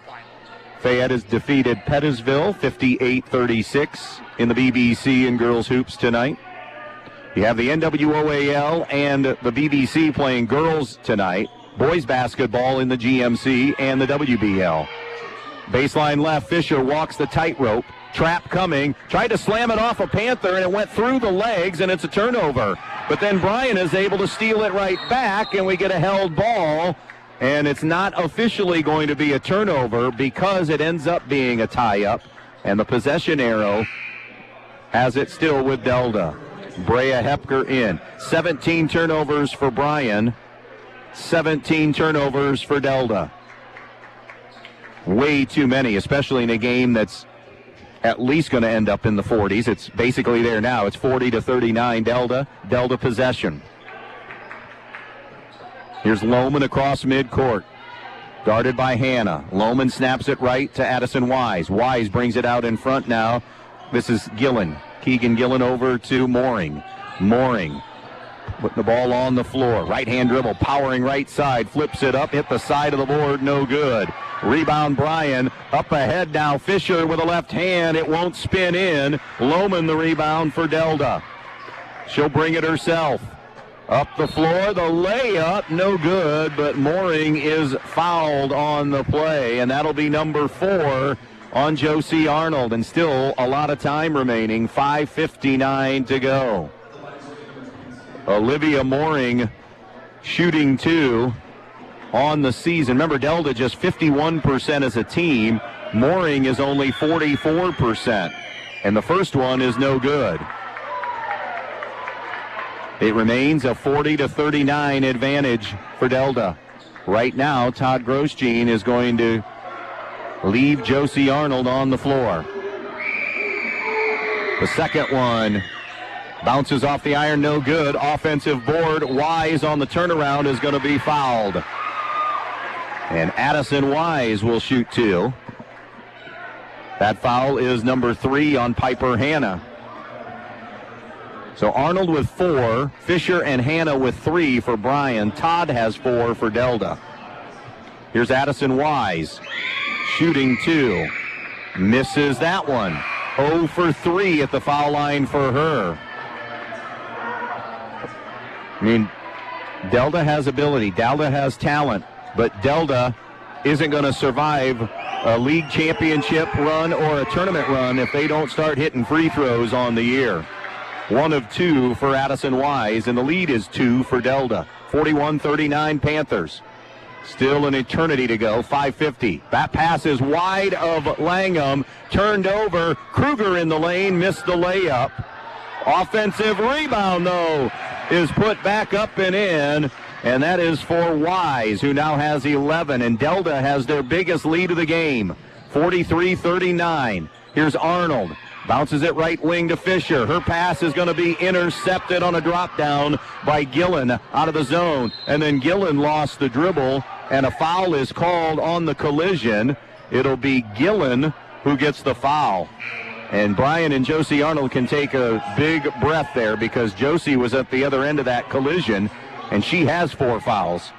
Fayette has defeated Pettisville 58-36 in the BBC in girls hoops tonight. You have the NWOAL and the BBC playing girls tonight. Boys basketball in the GMC and the WBL. Baseline left, Fisher walks the tightrope. Trap coming, tried to slam it off a Panther, and it went through the legs, and it's a turnover. But then Bryan is able to steal it right back, and we get a held ball. And it's not officially going to be a turnover because it ends up being a tie-up. And the possession arrow has it still with Delta. Brea Hepker in. 17 turnovers for Bryan. 17 turnovers for Delta. Way too many, especially in a game that's at least going to end up in the 40s. It's basically there now. It's 40-39 Delta. Delta possession. Here's Lohman across midcourt. Guarded by Hannah. Lohman snaps it right to Addison Wise. Wise brings it out in front now. This is Gillen. Keegan Gillen over to Mooring. Mooring putting the ball on the floor. Right-hand dribble, powering right side. Flips it up, hit the side of the board, no good. Rebound Bryan. Up ahead now, Fisher with a left hand. It won't spin in. Lohman the rebound for Delta. She'll bring it herself. Up the floor, the layup, no good, but Mooring is fouled on the play, and that'll be number 4 on Josie Arnold, and still a lot of time remaining, 5:59 to go. Olivia Mooring shooting 2 on the season. Remember, Delta just 51% as a team. Mooring is only 44%, and the first one is no good. It remains a 40-39 advantage for Delta. Right now, Todd Grosjean is going to leave Josie Arnold on the floor. The second one bounces off the iron, no good. Offensive board. Wise on the turnaround is going to be fouled. And Addison Wise will shoot 2. That foul is number 3 on Piper Hannah. So Arnold with 4, Fisher and Hannah with 3 for Bryan. Todd has 4 for Delta. Here's Addison Wise, shooting 2. Misses that one. 0 for 3 at the foul line for her. I mean, Delta has ability. Delta has talent. But Delta isn't going to survive a league championship run or a tournament run if they don't start hitting free throws on the year. 1 of 2 for Addison Wise, and the lead is 2 for Delta. 41-39 Panthers. Still an eternity to go, 5:50. That pass is wide of Langham, turned over. Kruger in the lane, missed the layup. Offensive rebound, though, is put back up and in, and that is for Wise, who now has 11, and Delta has their biggest lead of the game, 43-39. Here's Arnold. Bounces it right wing to Fisher. Her pass is going to be intercepted on a drop down by Gillen out of the zone. And then Gillen lost the dribble, and a foul is called on the collision. It'll be Gillen who gets the foul. And Bryan and Josie Arnold can take a big breath there because Josie was at the other end of that collision, and she has 4 fouls.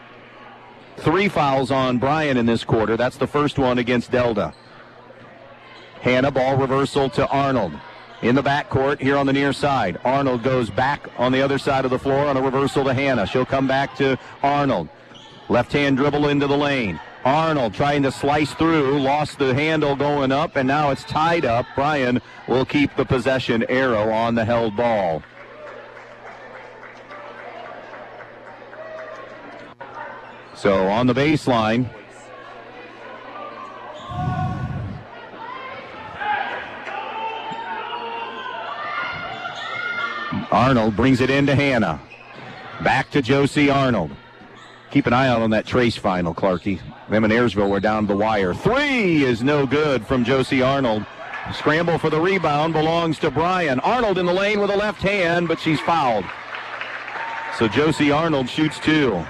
3 fouls on Bryan in this quarter. That's the first one against Delta. Hannah, ball reversal to Arnold. In the backcourt here on the near side. Arnold goes back on the other side of the floor on a reversal to Hannah. She'll come back to Arnold. Left-hand dribble into the lane. Arnold trying to slice through, lost the handle going up, and now it's tied up. Bryan will keep the possession arrow on the held ball. So on the baseline, Arnold brings it into Hannah. Back to Josie Arnold. Keep an eye out on that Trace final, Clarkie. Them in Ayersville were down the wire. 3 is no good from Josie Arnold. Scramble for the rebound belongs to Bryan. Arnold in the lane with a left hand, but she's fouled. So Josie Arnold shoots 2.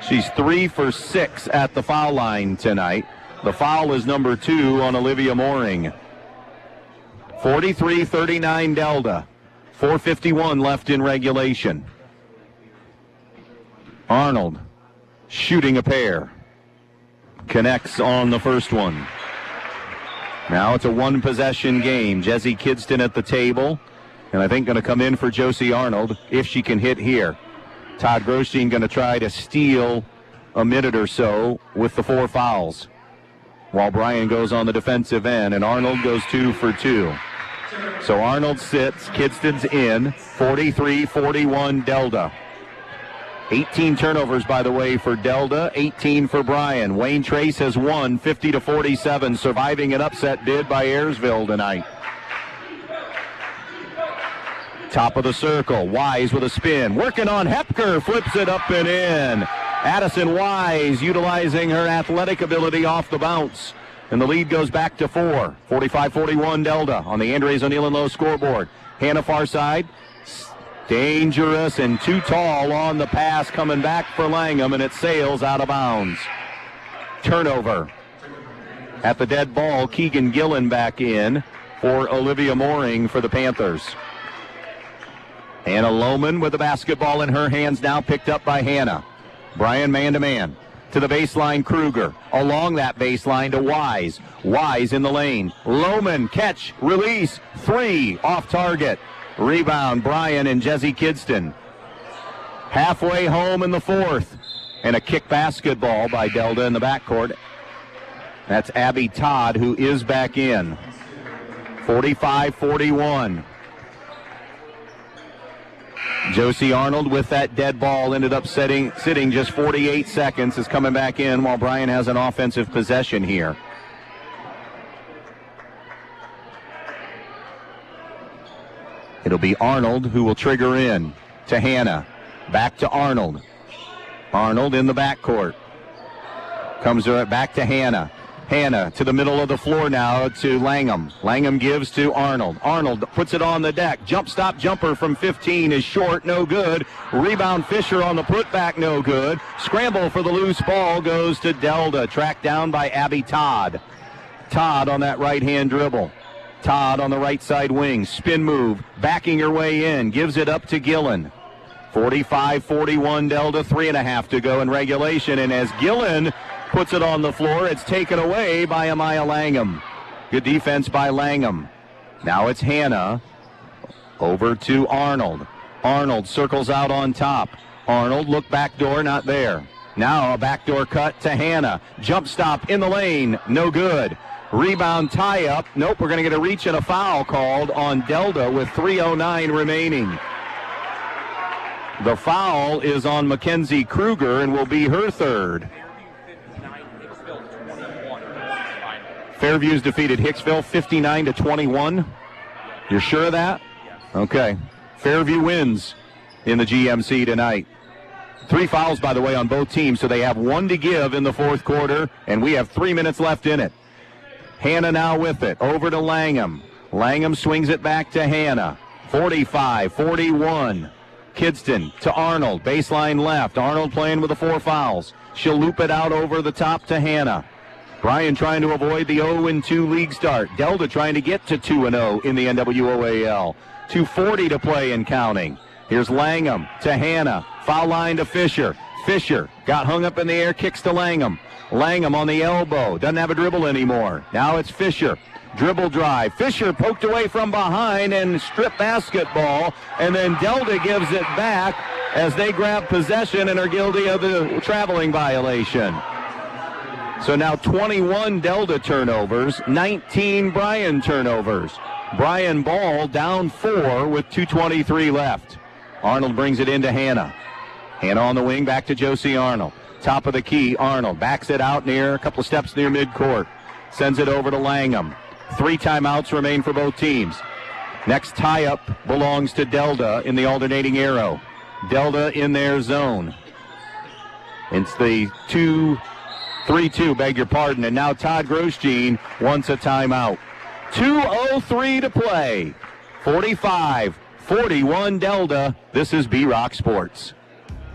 She's 3 for 6 at the foul line tonight. The foul is number 2 on Olivia Mooring. 43-39 Delta. 4:51 left in regulation. Arnold shooting a pair. Connects on the first one. Now it's a one-possession game. Jessie Kidston at the table. And I think going to come in for Josie Arnold if she can hit here. Todd Grostein going to try to steal a minute or so with the 4 fouls. While Bryan goes on the defensive end, and Arnold goes 2 for 2. So Arnold sits, Kidston's in, 43-41 Delta. 18 turnovers, by the way, for Delta, 18 for Bryan. Wayne Trace has won 50-47, surviving an upset bid by Ayersville tonight. Top of the circle, Wise with a spin. Working on Hepker, flips it up and in. Addison Wise utilizing her athletic ability off the bounce. And the lead goes back to 4. 45-41 Delta on the Andres O'Neill and Low scoreboard. Hannah far side. Dangerous and too tall on the pass coming back for Langham, and it sails out of bounds. Turnover. At the dead ball, Keegan Gillen back in for Olivia Mooring for the Panthers. Anna Lohman with the basketball in her hands now, picked up by Hannah. Bryan man-to-man. To the baseline, Kruger. Along that baseline to Wise. Wise in the lane. Lohman, catch, release, 3, off target. Rebound, Bryan and Jessie Kidston. Halfway home in the 4th. And a kick basketball by Delta in the backcourt. That's Abby Todd, who is back in. 45-41. Josie Arnold with that dead ball ended up sitting just 48 seconds, is coming back in while Bryan has an offensive possession here. It'll be Arnold who will trigger in to Hannah. Back to Arnold. Arnold in the backcourt. Comes back to Hannah. Hannah to the middle of the floor now to Langham. Langham gives to Arnold. Arnold puts it on the deck. Jump stop jumper from 15 is short, no good. Rebound Fisher on the putback, no good. Scramble for the loose ball goes to Delta. Tracked down by Abby Todd. Todd on that right-hand dribble. Todd on the right side wing. Spin move. Backing her way in. Gives it up to Gillen. 45-41 Delta. 3.5 to go in regulation. And as Gillen puts it on the floor, it's taken away by Amaya Langham. Good defense by Langham. Now it's Hannah. Over to Arnold. Arnold circles out on top. Arnold, look backdoor, not there. Now a backdoor cut to Hannah. Jump stop in the lane, no good. Rebound tie-up. Nope, we're going to get a reach and a foul called on Delta with 3:09 remaining. The foul is on Mackenzie Kruger and will be her third. Fairview's defeated Hicksville 59-21. You're sure of that? Okay. Fairview wins in the GMC tonight. 3 fouls, by the way, on both teams, so they have 1 to give in the 4th quarter, and we have 3 minutes left in it. Hannah now with it. Over to Langham. Langham swings it back to Hannah. 45-41. Kidston to Arnold. Baseline left. Arnold playing with the 4 fouls. She'll loop it out over the top to Hannah. Bryan trying to avoid the 0-2 league start. Delta trying to get to 2-0 in the NWOAL. 2:40 to play and counting. Here's Langham to Hannah. Foul line to Fisher. Fisher got hung up in the air, kicks to Langham. Langham on the elbow. Doesn't have a dribble anymore. Now it's Fisher. Dribble drive. Fisher poked away from behind and strip basketball. And then Delta gives it back as they grab possession and are guilty of the traveling violation. So now 21 Delta turnovers, 19 Bryan turnovers. Bryan ball down 4 with 2:23 left. Arnold brings it into Hannah. Hannah on the wing, back to Josie Arnold. Top of the key, Arnold backs it out near, a couple of steps near midcourt. Sends it over to Langham. 3 timeouts remain for both teams. Next tie-up belongs to Delta in the alternating arrow. Delta in their zone. It's the 3-2, beg your pardon, and now Todd Grostein wants a timeout. 2:03 to play. 45-41 Delta. This is B-Rock Sports.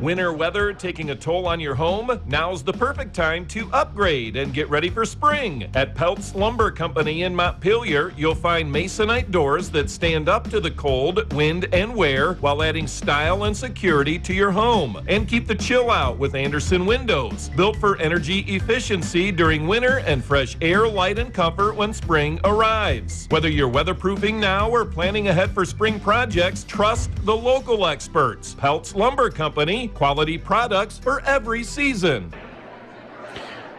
Winter weather taking a toll on your home? Now's the perfect time to upgrade and get ready for spring. At Peltz Lumber Company in Montpelier, you'll find Masonite doors that stand up to the cold, wind, and wear while adding style and security to your home. And keep the chill out with Anderson windows, built for energy efficiency during winter and fresh air, light, and comfort when spring arrives. Whether you're weatherproofing now or planning ahead for spring projects, trust the local experts. Peltz Lumber Company, quality products for every season.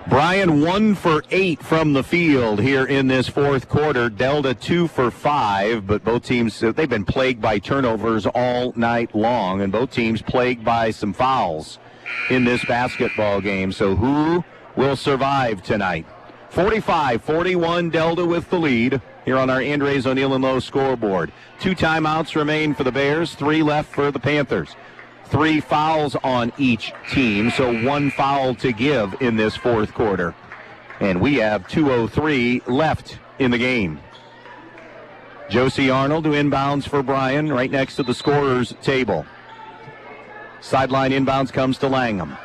Bryan 1 for 8 from the field here in this fourth quarter. Delta 2 for 5, but both teams, they've been plagued by turnovers all night long, and both teams plagued by some fouls in this basketball game. So who will survive tonight? 45-41, Delta with the lead here on our Andres O'Neill and Lowe scoreboard. 2 timeouts remain for the Bears, 3 left for the Panthers. 3 fouls on each team, so 1 foul to give in this fourth quarter. And we have 2:03 left in the game. Josie Arnold who inbounds for Bryan right next to the scorer's table. Sideline inbounds comes to Langham.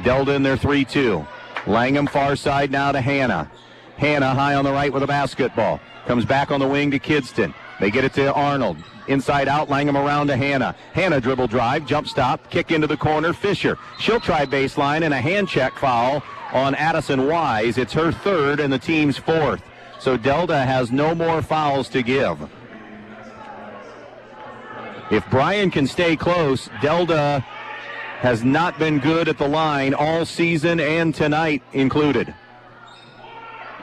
Delta in their 3-2. Langham far side now to Hannah. Hannah high on the right with a basketball. Comes back on the wing to Kidston. They get it to Arnold. Inside out, Langham around to Hannah. Hannah dribble drive, jump stop, kick into the corner. Fisher, she'll try baseline, and a hand check foul on Addison Wise. It's her 3rd and the team's 4th. So Delta has no more fouls to give. If Bryan can stay close, Delta has not been good at the line all season and tonight included.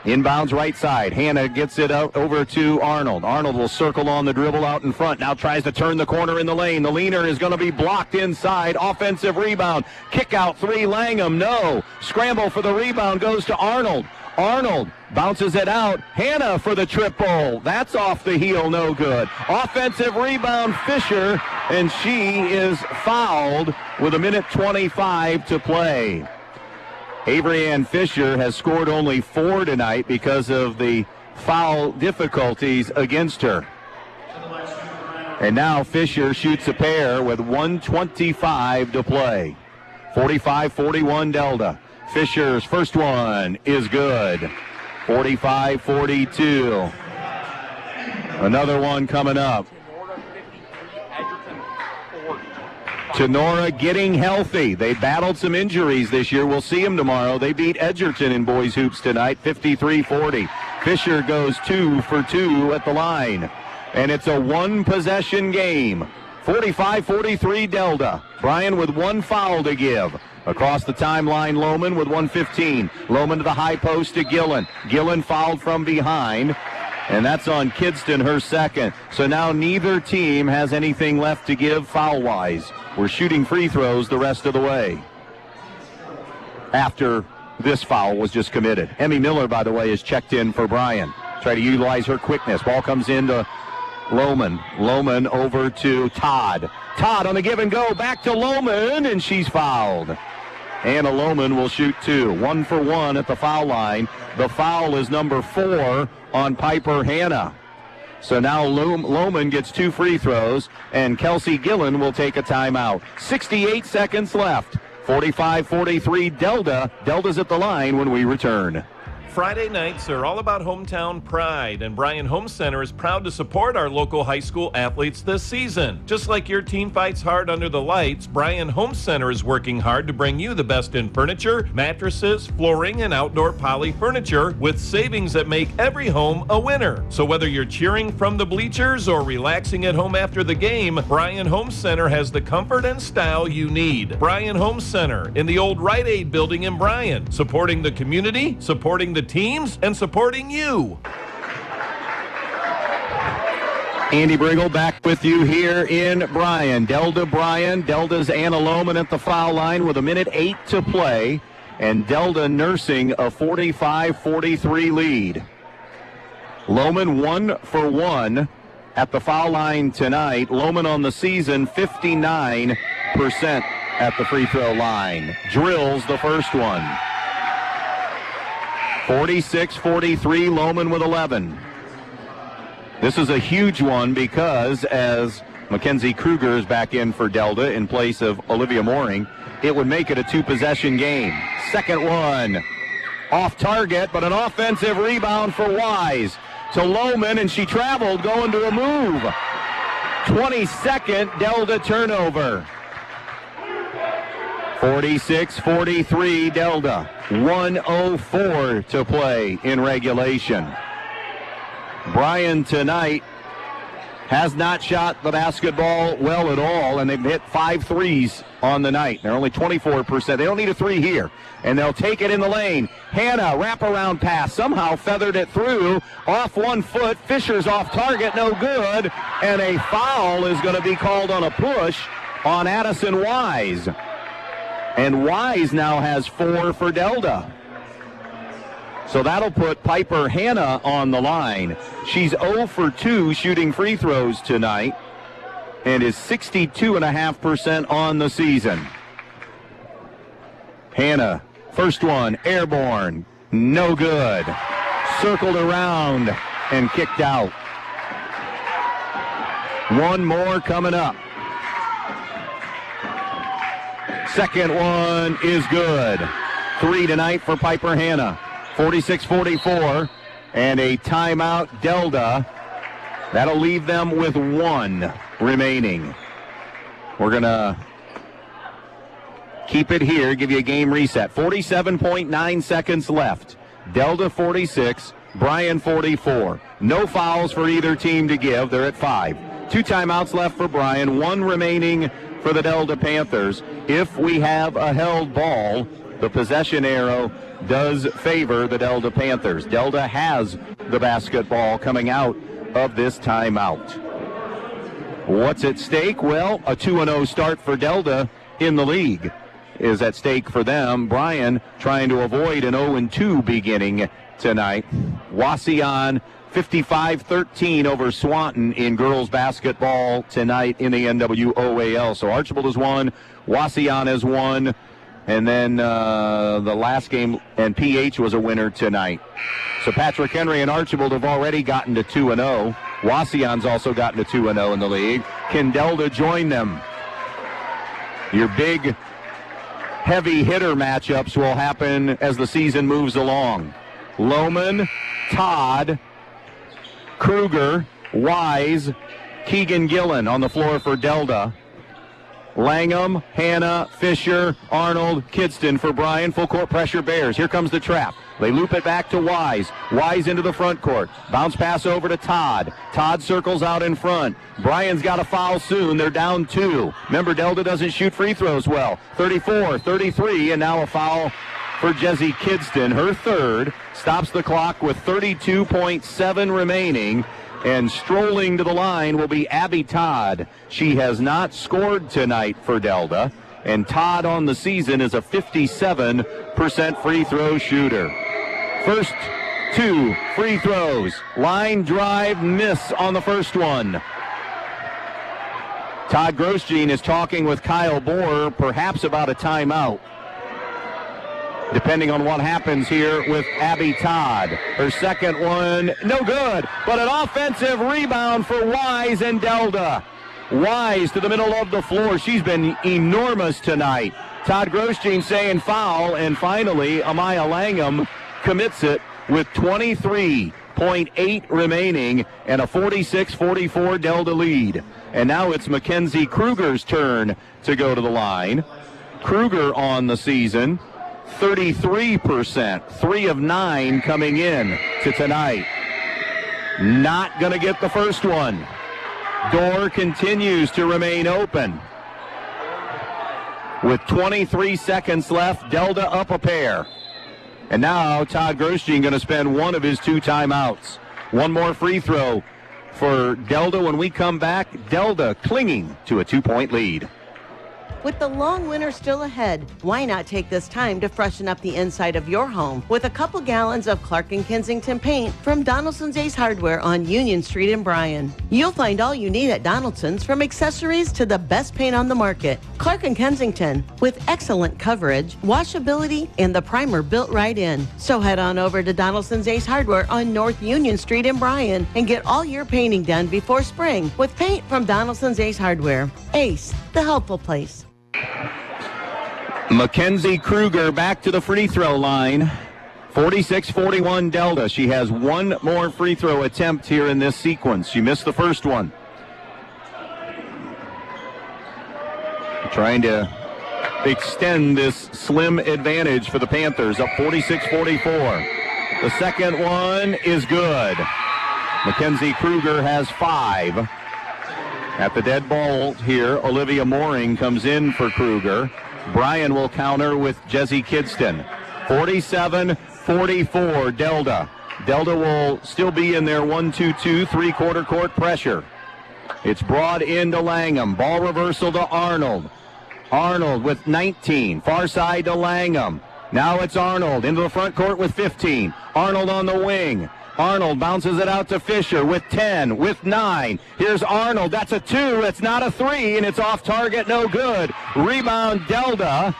Inbounds right side. Hannah gets it out over to Arnold. Arnold will circle on the dribble out in front. Now tries to turn the corner in the lane. The leaner is going to be blocked inside. Offensive rebound. Kick out 3, Langham. No. Scramble for the rebound goes to Arnold. Arnold bounces it out. Hannah for the triple. That's off the heel. No good. Offensive rebound, Fisher, and she is fouled with 1:25 to play. Avery Ann Fisher has scored only 4 tonight because of the foul difficulties against her. And now Fisher shoots a pair with 1:25 to play. 45-41 Delta. Fisher's first one is good. 45-42. Another one coming up. Tenora getting healthy. They battled some injuries this year. We'll see them tomorrow. They beat Edgerton in boys hoops tonight, 53-40. Fisher goes 2 for 2 at the line. And it's a 1-possession game. 45-43 Delta. Bryan with 1 foul to give. Across the timeline, Lohman with 1:15. Lohman to the high post to Gillen. Gillen fouled from behind. And that's on Kidston, her 2nd. So now neither team has anything left to give foul-wise. We're shooting free throws the rest of the way after this foul was just committed. Emmy Miller, by the way, is checked in for Bryan. Try to utilize her quickness. Ball comes into Lohman. Lohman over to Todd. Todd on the give and go. Back to Lohman, and she's fouled. Anna Lohman will shoot 2. 1 for 1 at the foul line. The foul is number 4 on Piper Hannah. So now Lohman gets 2 free throws, and Kelsey Gillen will take a timeout. 68 seconds left. 45-43 Delta. Delta's at the line when we return. Friday nights are all about hometown pride, and Bryan Home Center is proud to support our local high school athletes this season. Just like your team fights hard under the lights, Bryan Home Center is working hard to bring you the best in furniture, mattresses, flooring, and outdoor poly furniture with savings that make every home a winner. So whether you're cheering from the bleachers or relaxing at home after the game, Bryan Home Center has the comfort and style you need. Bryan Home Center in the old Rite Aid building in Bryan, supporting the community, supporting the teams, and supporting you. Andy Brigle back with you here in Bryan. Bryan. Delta's Anna Lohman at the foul line with 1:08 to play, and Delta nursing a 45-43 lead. Lohman 1 for 1 at the foul line tonight. Lohman on the season 59% at the free throw line. Drills the first one. 46-43, Lohman with 11. This is a huge one because as Mackenzie Kruger is back in for Delta in place of Olivia Mooring. It would make it a 2-possession game. Second one off target, but an offensive rebound for Wise to Lohman, and she traveled going to a move. 22nd Delta turnover. 46-43 Delta. 1:04 to play in regulation. Bryan tonight has not shot the basketball well at all, and they've hit 5 threes on the night. They're only 24%. They don't need a 3 here, and they'll take it in the lane. Hannah, wraparound pass, somehow feathered it through, off 1 foot. Fisher's off target, no good, and a foul is going to be called on a push on Addison Wise. And Wise now has 4 for Delta. So that'll put Piper Hannah on the line. She's 0 for 2 shooting free throws tonight and is 62.5% on the season. Hannah, first one, airborne, no good. Circled around and kicked out. One more coming up. Second one is good. 3 tonight for Piper Hannah. 46-44, and a timeout Delta. That'll leave them with 1 remaining. We're going to keep it here, give you a game reset. 47.9 seconds left. Delta 46, Bryan 44. No fouls for either team to give. They're at 5. 2 timeouts left for Bryan, 1 remaining for the Delta Panthers. If we have a held ball, the possession arrow does favor the Delta Panthers. Delta has the basketball coming out of this timeout. What's at stake? Well, a 2-0 start for Delta in the league is at stake for them. Bryan trying to avoid an 0-2 beginning tonight. Wauseon 55-13 over Swanton in girls basketball tonight in the NWOAL. So Archibald has won, Wauseon has won, and then the last game, and PH was a winner tonight. So Patrick Henry and Archibald have already gotten to 2-0. Wauseon's also gotten to 2-0 in the league. Can Delta join them? Your big, heavy hitter matchups will happen as the season moves along. Lohman, Todd, Kruger, Wise, Keegan Gillen on the floor for Delta. Langham, Hannah, Fisher, Arnold, Kidston for Bryan. Full court pressure Bears. Here comes the trap. They loop it back to Wise. Wise into the front court. Bounce pass over to Todd. Todd circles out in front. Bryan's got a foul soon. They're down 2. Remember, Delta doesn't shoot free throws well. 34-33, and now a foul for Jessie Kidston. Her third. Stops the clock with 32.7 remaining. And strolling to the line will be Abby Todd. She has not scored tonight for Delta. And Todd on the season is a 57% free throw shooter. First 2 free throws. Line drive, miss on the first one. Todd Grosjean is talking with Kyle Bohr, perhaps about a timeout, depending on what happens here with Abby Todd. Her second one, no good, but an offensive rebound for Wise and Delta. Wise to the middle of the floor. She's been enormous tonight. Todd Grosjean saying foul, and finally Amaya Langham commits it with 23.8 remaining and a 46-44 Delta lead. And now it's Mackenzie Kruger's turn to go to the line. Kruger on the season, 33%, 3 of 9 coming in to tonight. Not going to get the first one. Door continues to remain open. With 23 seconds left, Delta up a pair. And now Todd Grosjean going to spend one of his 2 timeouts. One more free throw for Delta when we come back. Delta clinging to a 2-point lead. With the long winter still ahead, why not take this time to freshen up the inside of your home with a couple gallons of Clark & Kensington paint from Donaldson's Ace Hardware on Union Street in Bryan. You'll find all you need at Donaldson's, from accessories to the best paint on the market. Clark & Kensington, with excellent coverage, washability, and the primer built right in. So head on over to Donaldson's Ace Hardware on North Union Street in Bryan and get all your painting done before spring with paint from Donaldson's Ace Hardware. Ace, the helpful place. Mackenzie Kruger back to the free throw line. 46-41 Delta. She has one more free throw attempt here in this sequence. She missed the first one. Trying to extend this slim advantage for the Panthers, up 46-44. The second one is good. Mackenzie Kruger has 5. At the dead ball here, Olivia Mooring comes in for Kruger. Bryan will counter with Jesse Kidston. 47-44 Delta. Delta will still be in their 1-2-2 three-quarter court pressure. It's brought into Langham. Ball reversal to Arnold. Arnold with 19. Far side to Langham. Now it's Arnold into the front court with 15. Arnold on the wing. Arnold bounces it out to Fisher with 10, with 9. Here's Arnold. That's a 2. It's not a 3, and it's off target. No good. Rebound Delta.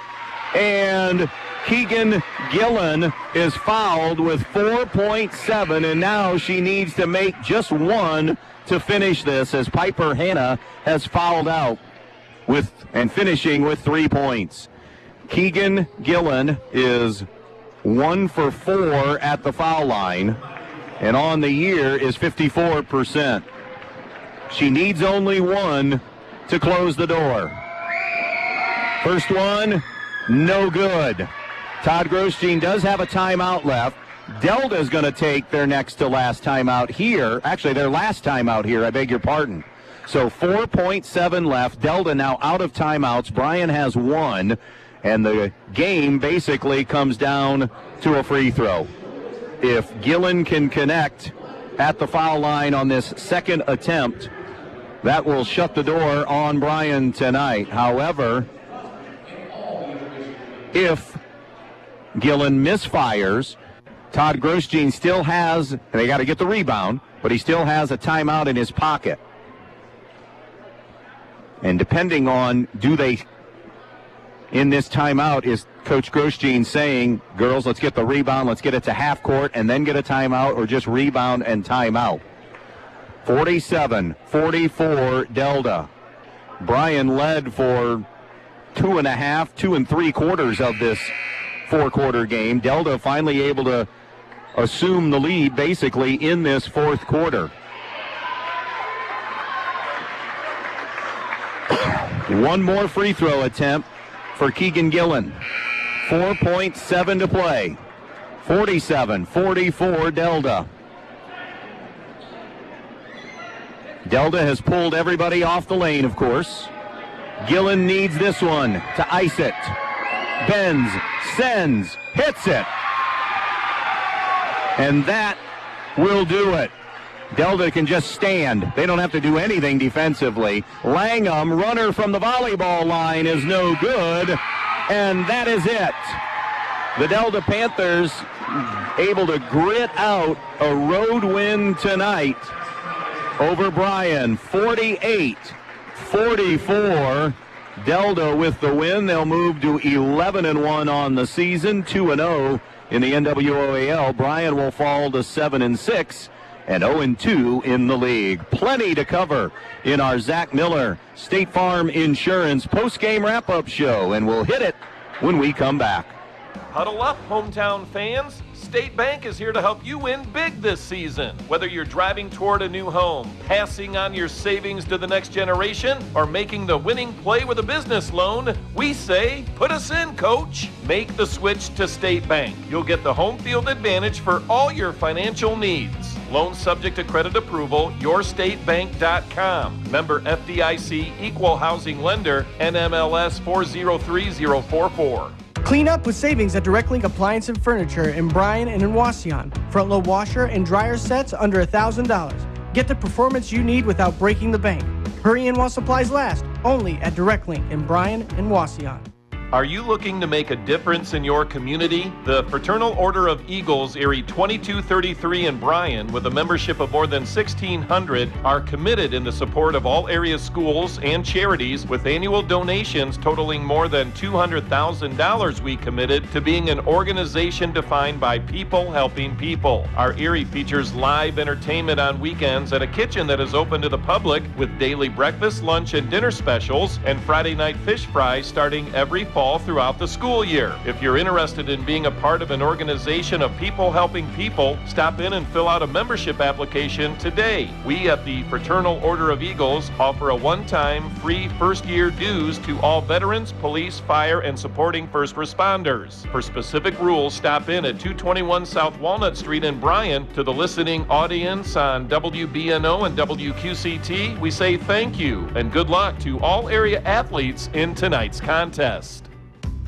And Keegan Gillen is fouled with 4.7, and now she needs to make just one to finish this, as Piper Hanna has fouled out and finishing with 3 points. Keegan Gillen is 1 for 4 at the foul line, and on the year is 54%. She needs only one to close the door. First one, no good. Todd Grosjean does have a timeout left. Delta is going to take their next to last timeout here. Actually, their last timeout here, I beg your pardon. So 4.7 left. Delta now out of timeouts. Bryan has 1, and the game basically comes down to a free throw. If Gillen can connect at the foul line on this second attempt, that will shut the door on Bryan tonight. However, if Gillen misfires, Todd Grosjean still has, and they got to get the rebound, but he still has a timeout in his pocket. And depending on, in this timeout, is Coach Grosjean saying, girls, let's get the rebound, let's get it to half court and then get a timeout, or just rebound and timeout? 47-44 Delta. Bryan led for 2 3/4 of this 4-quarter game. Delta finally able to assume the lead basically in this fourth quarter. One more free throw attempt for Keegan Gillen. 4.7 to play. 47-44 Delta. Delta has pulled everybody off the lane, of course. Gillen needs this one to ice it. Bends, sends, hits it. And that will do it. Delta can just stand. They don't have to do anything defensively. Langham, runner from the volleyball line, is no good. And that is it. The Delta Panthers able to grit out a road win tonight over Bryan. 48-44. Delta with the win. They'll move to 11-1 on the season, 2-0 in the NWOAL. Bryan will fall to 7-6 and 0-2 in the league. Plenty to cover in our Zach Miller State Farm Insurance post-game wrap-up show, and we'll hit it when we come back. Huddle up, hometown fans. State Bank is here to help you win big this season. Whether you're driving toward a new home, passing on your savings to the next generation, or making the winning play with a business loan, we say, put us in, coach. Make the switch to State Bank. You'll get the home field advantage for all your financial needs. Loan subject to credit approval, yourstatebank.com. Member FDIC, equal housing lender, NMLS 403044. Clean up with savings at Direct Link Appliance and Furniture in Bryan and in Wasion. Front load washer and dryer sets under $1,000. Get the performance you need without breaking the bank. Hurry in while supplies last. only at Direct Link in Bryan and Wauseon. Are you looking to make a difference in your community? The Fraternal Order of Eagles, Erie 2233 in Bryan, with a membership of more than 1,600, are committed in the support of all area schools and charities, with annual donations totaling more than $200,000. We committed to being an organization defined by people helping people. Our Erie features live entertainment on weekends at a kitchen that is open to the public, with daily breakfast, lunch, and dinner specials, and Friday night fish fries starting every fall throughout the school year. If you're interested in being a part of an organization of people helping people, stop in and fill out a membership application today. We at the Fraternal Order of Eagles offer a one-time free first-year dues to all veterans, police, fire, and supporting first responders. For specific rules, stop in at 221 South Walnut Street in Bryan. To the listening audience on WBNO and WQCT, we say thank you and good luck to all area athletes in tonight's contest.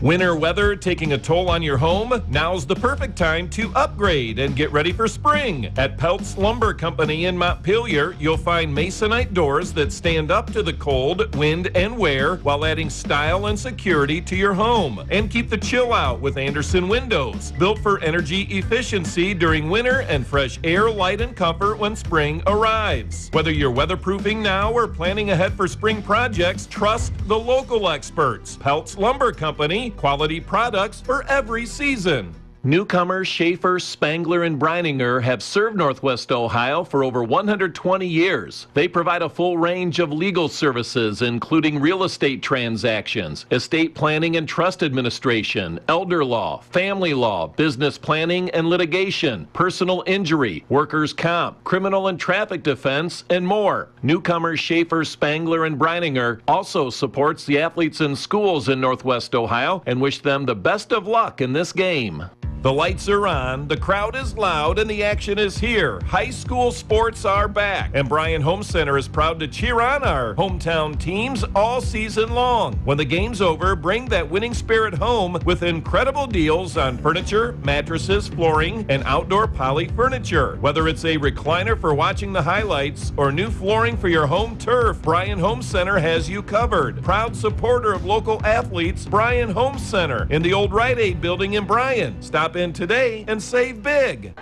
Winter weather taking a toll on your home? Now's the perfect time to upgrade and get ready for spring. At Peltz Lumber Company in Montpelier, you'll find masonite doors that stand up to the cold, wind, and wear while adding style and security to your home. And keep the chill out with Anderson windows, built for energy efficiency during winter and fresh air, light, and comfort when spring arrives. Whether you're weatherproofing now or planning ahead for spring projects, trust the local experts. Peltz Lumber Company, quality products for every season. Newcomers Schaefer, Spangler, and Brininger have served Northwest Ohio for over 120 years. They provide a full range of legal services, including real estate transactions, estate planning and trust administration, elder law, family law, business planning and litigation, personal injury, workers' comp, criminal and traffic defense, and more. Newcomers Schaefer, Spangler, and Brininger also supports the athletes in schools in Northwest Ohio and wish them the best of luck in this game. The lights are on, the crowd is loud, and the action is here. High school sports are back, and Bryan Home Center is proud to cheer on our hometown teams all season long. When the game's over, bring that winning spirit home with incredible deals on furniture, mattresses, flooring, and outdoor poly furniture. Whether it's a recliner for watching the highlights or new flooring for your home turf, Bryan Home Center has you covered. Proud supporter of local athletes, Bryan Home Center in the old Rite Aid building in Bryan. Stop in today and save big.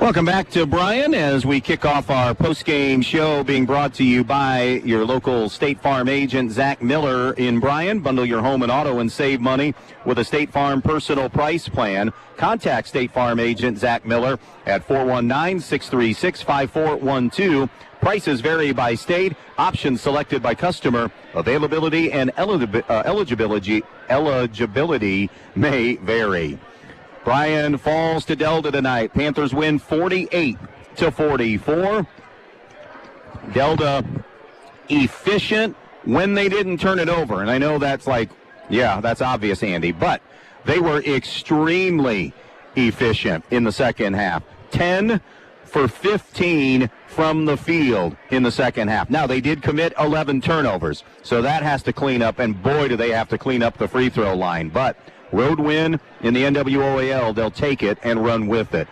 Welcome back to Bryan as we kick off our post-game show, being brought to you by your local State Farm agent, Zach Miller in Bryan. Bundle your home and auto and save money with a State Farm personal price plan. Contact State Farm agent Zach Miller at 419-636-5412. Prices vary by state. Options selected by customer. Availability and eligibility may vary. Bryan falls to Delta tonight. Panthers win 48-44. Delta efficient when they didn't turn it over. And I know that's that's obvious, Andy, but they were extremely efficient in the second half. 10 for 15 from the field in the second half. Now, they did commit 11 turnovers, so that has to clean up, and boy, do they have to clean up the free throw line. But road win in the NWOAL, they'll take it and run with it.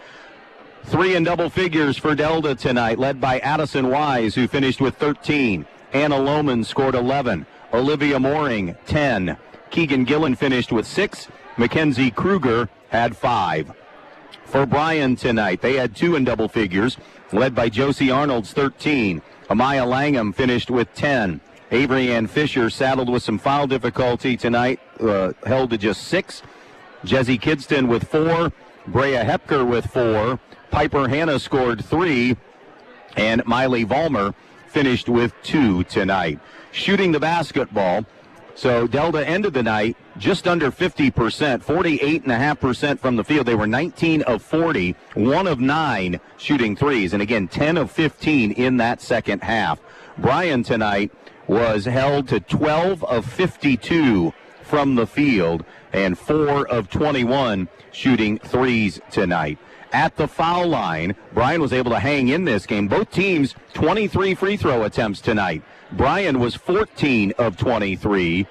3 in double figures for Delta tonight, led by Addison Wise, who finished with 13. Anna Lohman scored 11. Olivia Mooring, 10. Keegan Gillen finished with 6. Mackenzie Kruger had 5. For Bryan tonight, they had 2 in double figures, led by Josie Arnold's 13. Amaya Langham finished with 10. Avery Ann Fisher saddled with some foul difficulty tonight, held to just 6. Jesse Kidston with 4. Brea Hepker with 4. Piper Hanna scored 3. And Miley Vollmer finished with 2 tonight. Shooting the basketball, so Delta ended the night just under 50%, 48.5% from the field. They were 19 of 40, 1 of 9 shooting threes, and again, 10 of 15 in that second half. Bryan tonight was held to 12 of 52 from the field and 4 of 21 shooting threes tonight. At the foul line, Bryan was able to hang in this game. Both teams, 23 free throw attempts tonight. Bryan was 14 of 23.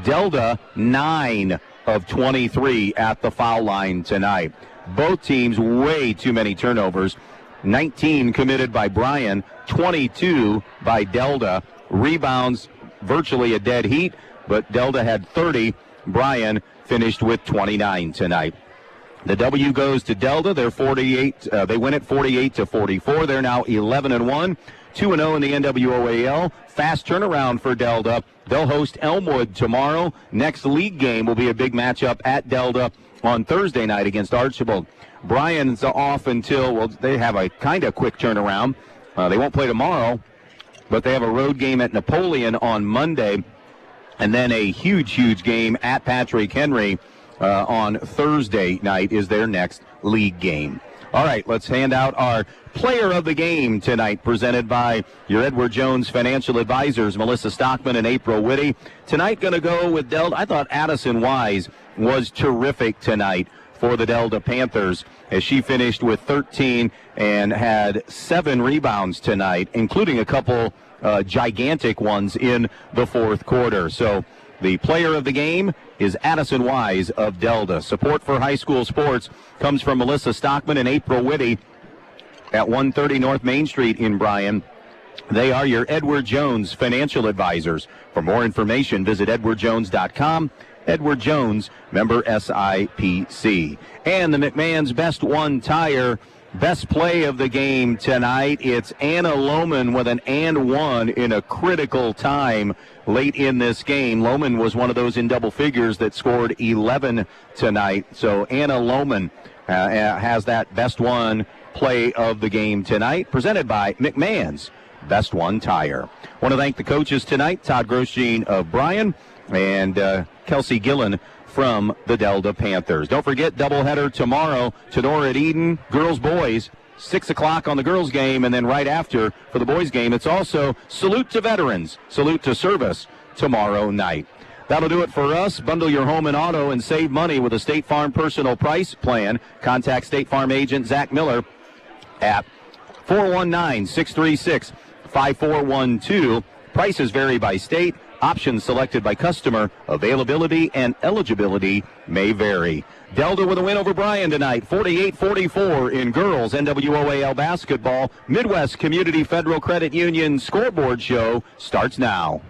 Delta, 9 of 23 at the foul line tonight. Both teams, way too many turnovers. 19 committed by Bryan, 22 by Delta. Rebounds, virtually a dead heat, but Delta had 30. Bryan finished with 29 tonight. The W goes to Delta. They're 48. They win it 48-44. They're now 11-1, 2-0 in the NWOAL. Fast turnaround for Delta. They'll host Elmwood tomorrow. Next league game will be a big matchup at Delta on Thursday night against Archibald. Bryan's off until, well, they have a kind of quick turnaround. They won't play tomorrow, but they have a road game at Napoleon on Monday, and then a huge game at Patrick Henry on Thursday night is their next league game. All right, let's hand out our player of the game tonight, presented by your Edward Jones financial advisors, Melissa Stockman and April Whitty. Tonight going to go with Delta. I thought Addison Wise was terrific tonight for the Delta Panthers, as she finished with 13 and had 7 rebounds tonight, including a couple gigantic ones in the fourth quarter. So the player of the game is Addison Wise of Delta. Support for high school sports comes from Melissa Stockman and April Whitty at 130 North Main Street in Bryan. They are your Edward Jones financial advisors. For more information, visit edwardjones.com. Edward Jones, member SIPC. And the McMahon's Best One Tire, best play of the game tonight. It's Anna Lohman with an and one in a critical time late in this game. Lohman was one of those in double figures that scored 11 tonight. So Anna Lohman has that best one play of the game tonight, presented by McMahon's Best One Tire. Want to thank the coaches tonight, Todd Grosjean of Bryan and Kelsey Gillen from the Delta Panthers. Don't forget, doubleheader tomorrow, Tenor at Eden, girls, boys, 6 o'clock on the girls game, and then right after for the boys game, it's also Salute to Veterans, Salute to Service tomorrow night. That'll do it for us. Bundle your home and auto and save money with a State Farm personal price plan. Contact State Farm agent Zach Miller at 419-636-5412. Prices vary by state. Options selected by customer. Availability and eligibility may vary. Delta with a win over Bryan tonight, 48-44 in girls NWOAL basketball. Midwest Community Federal Credit Union scoreboard show starts now.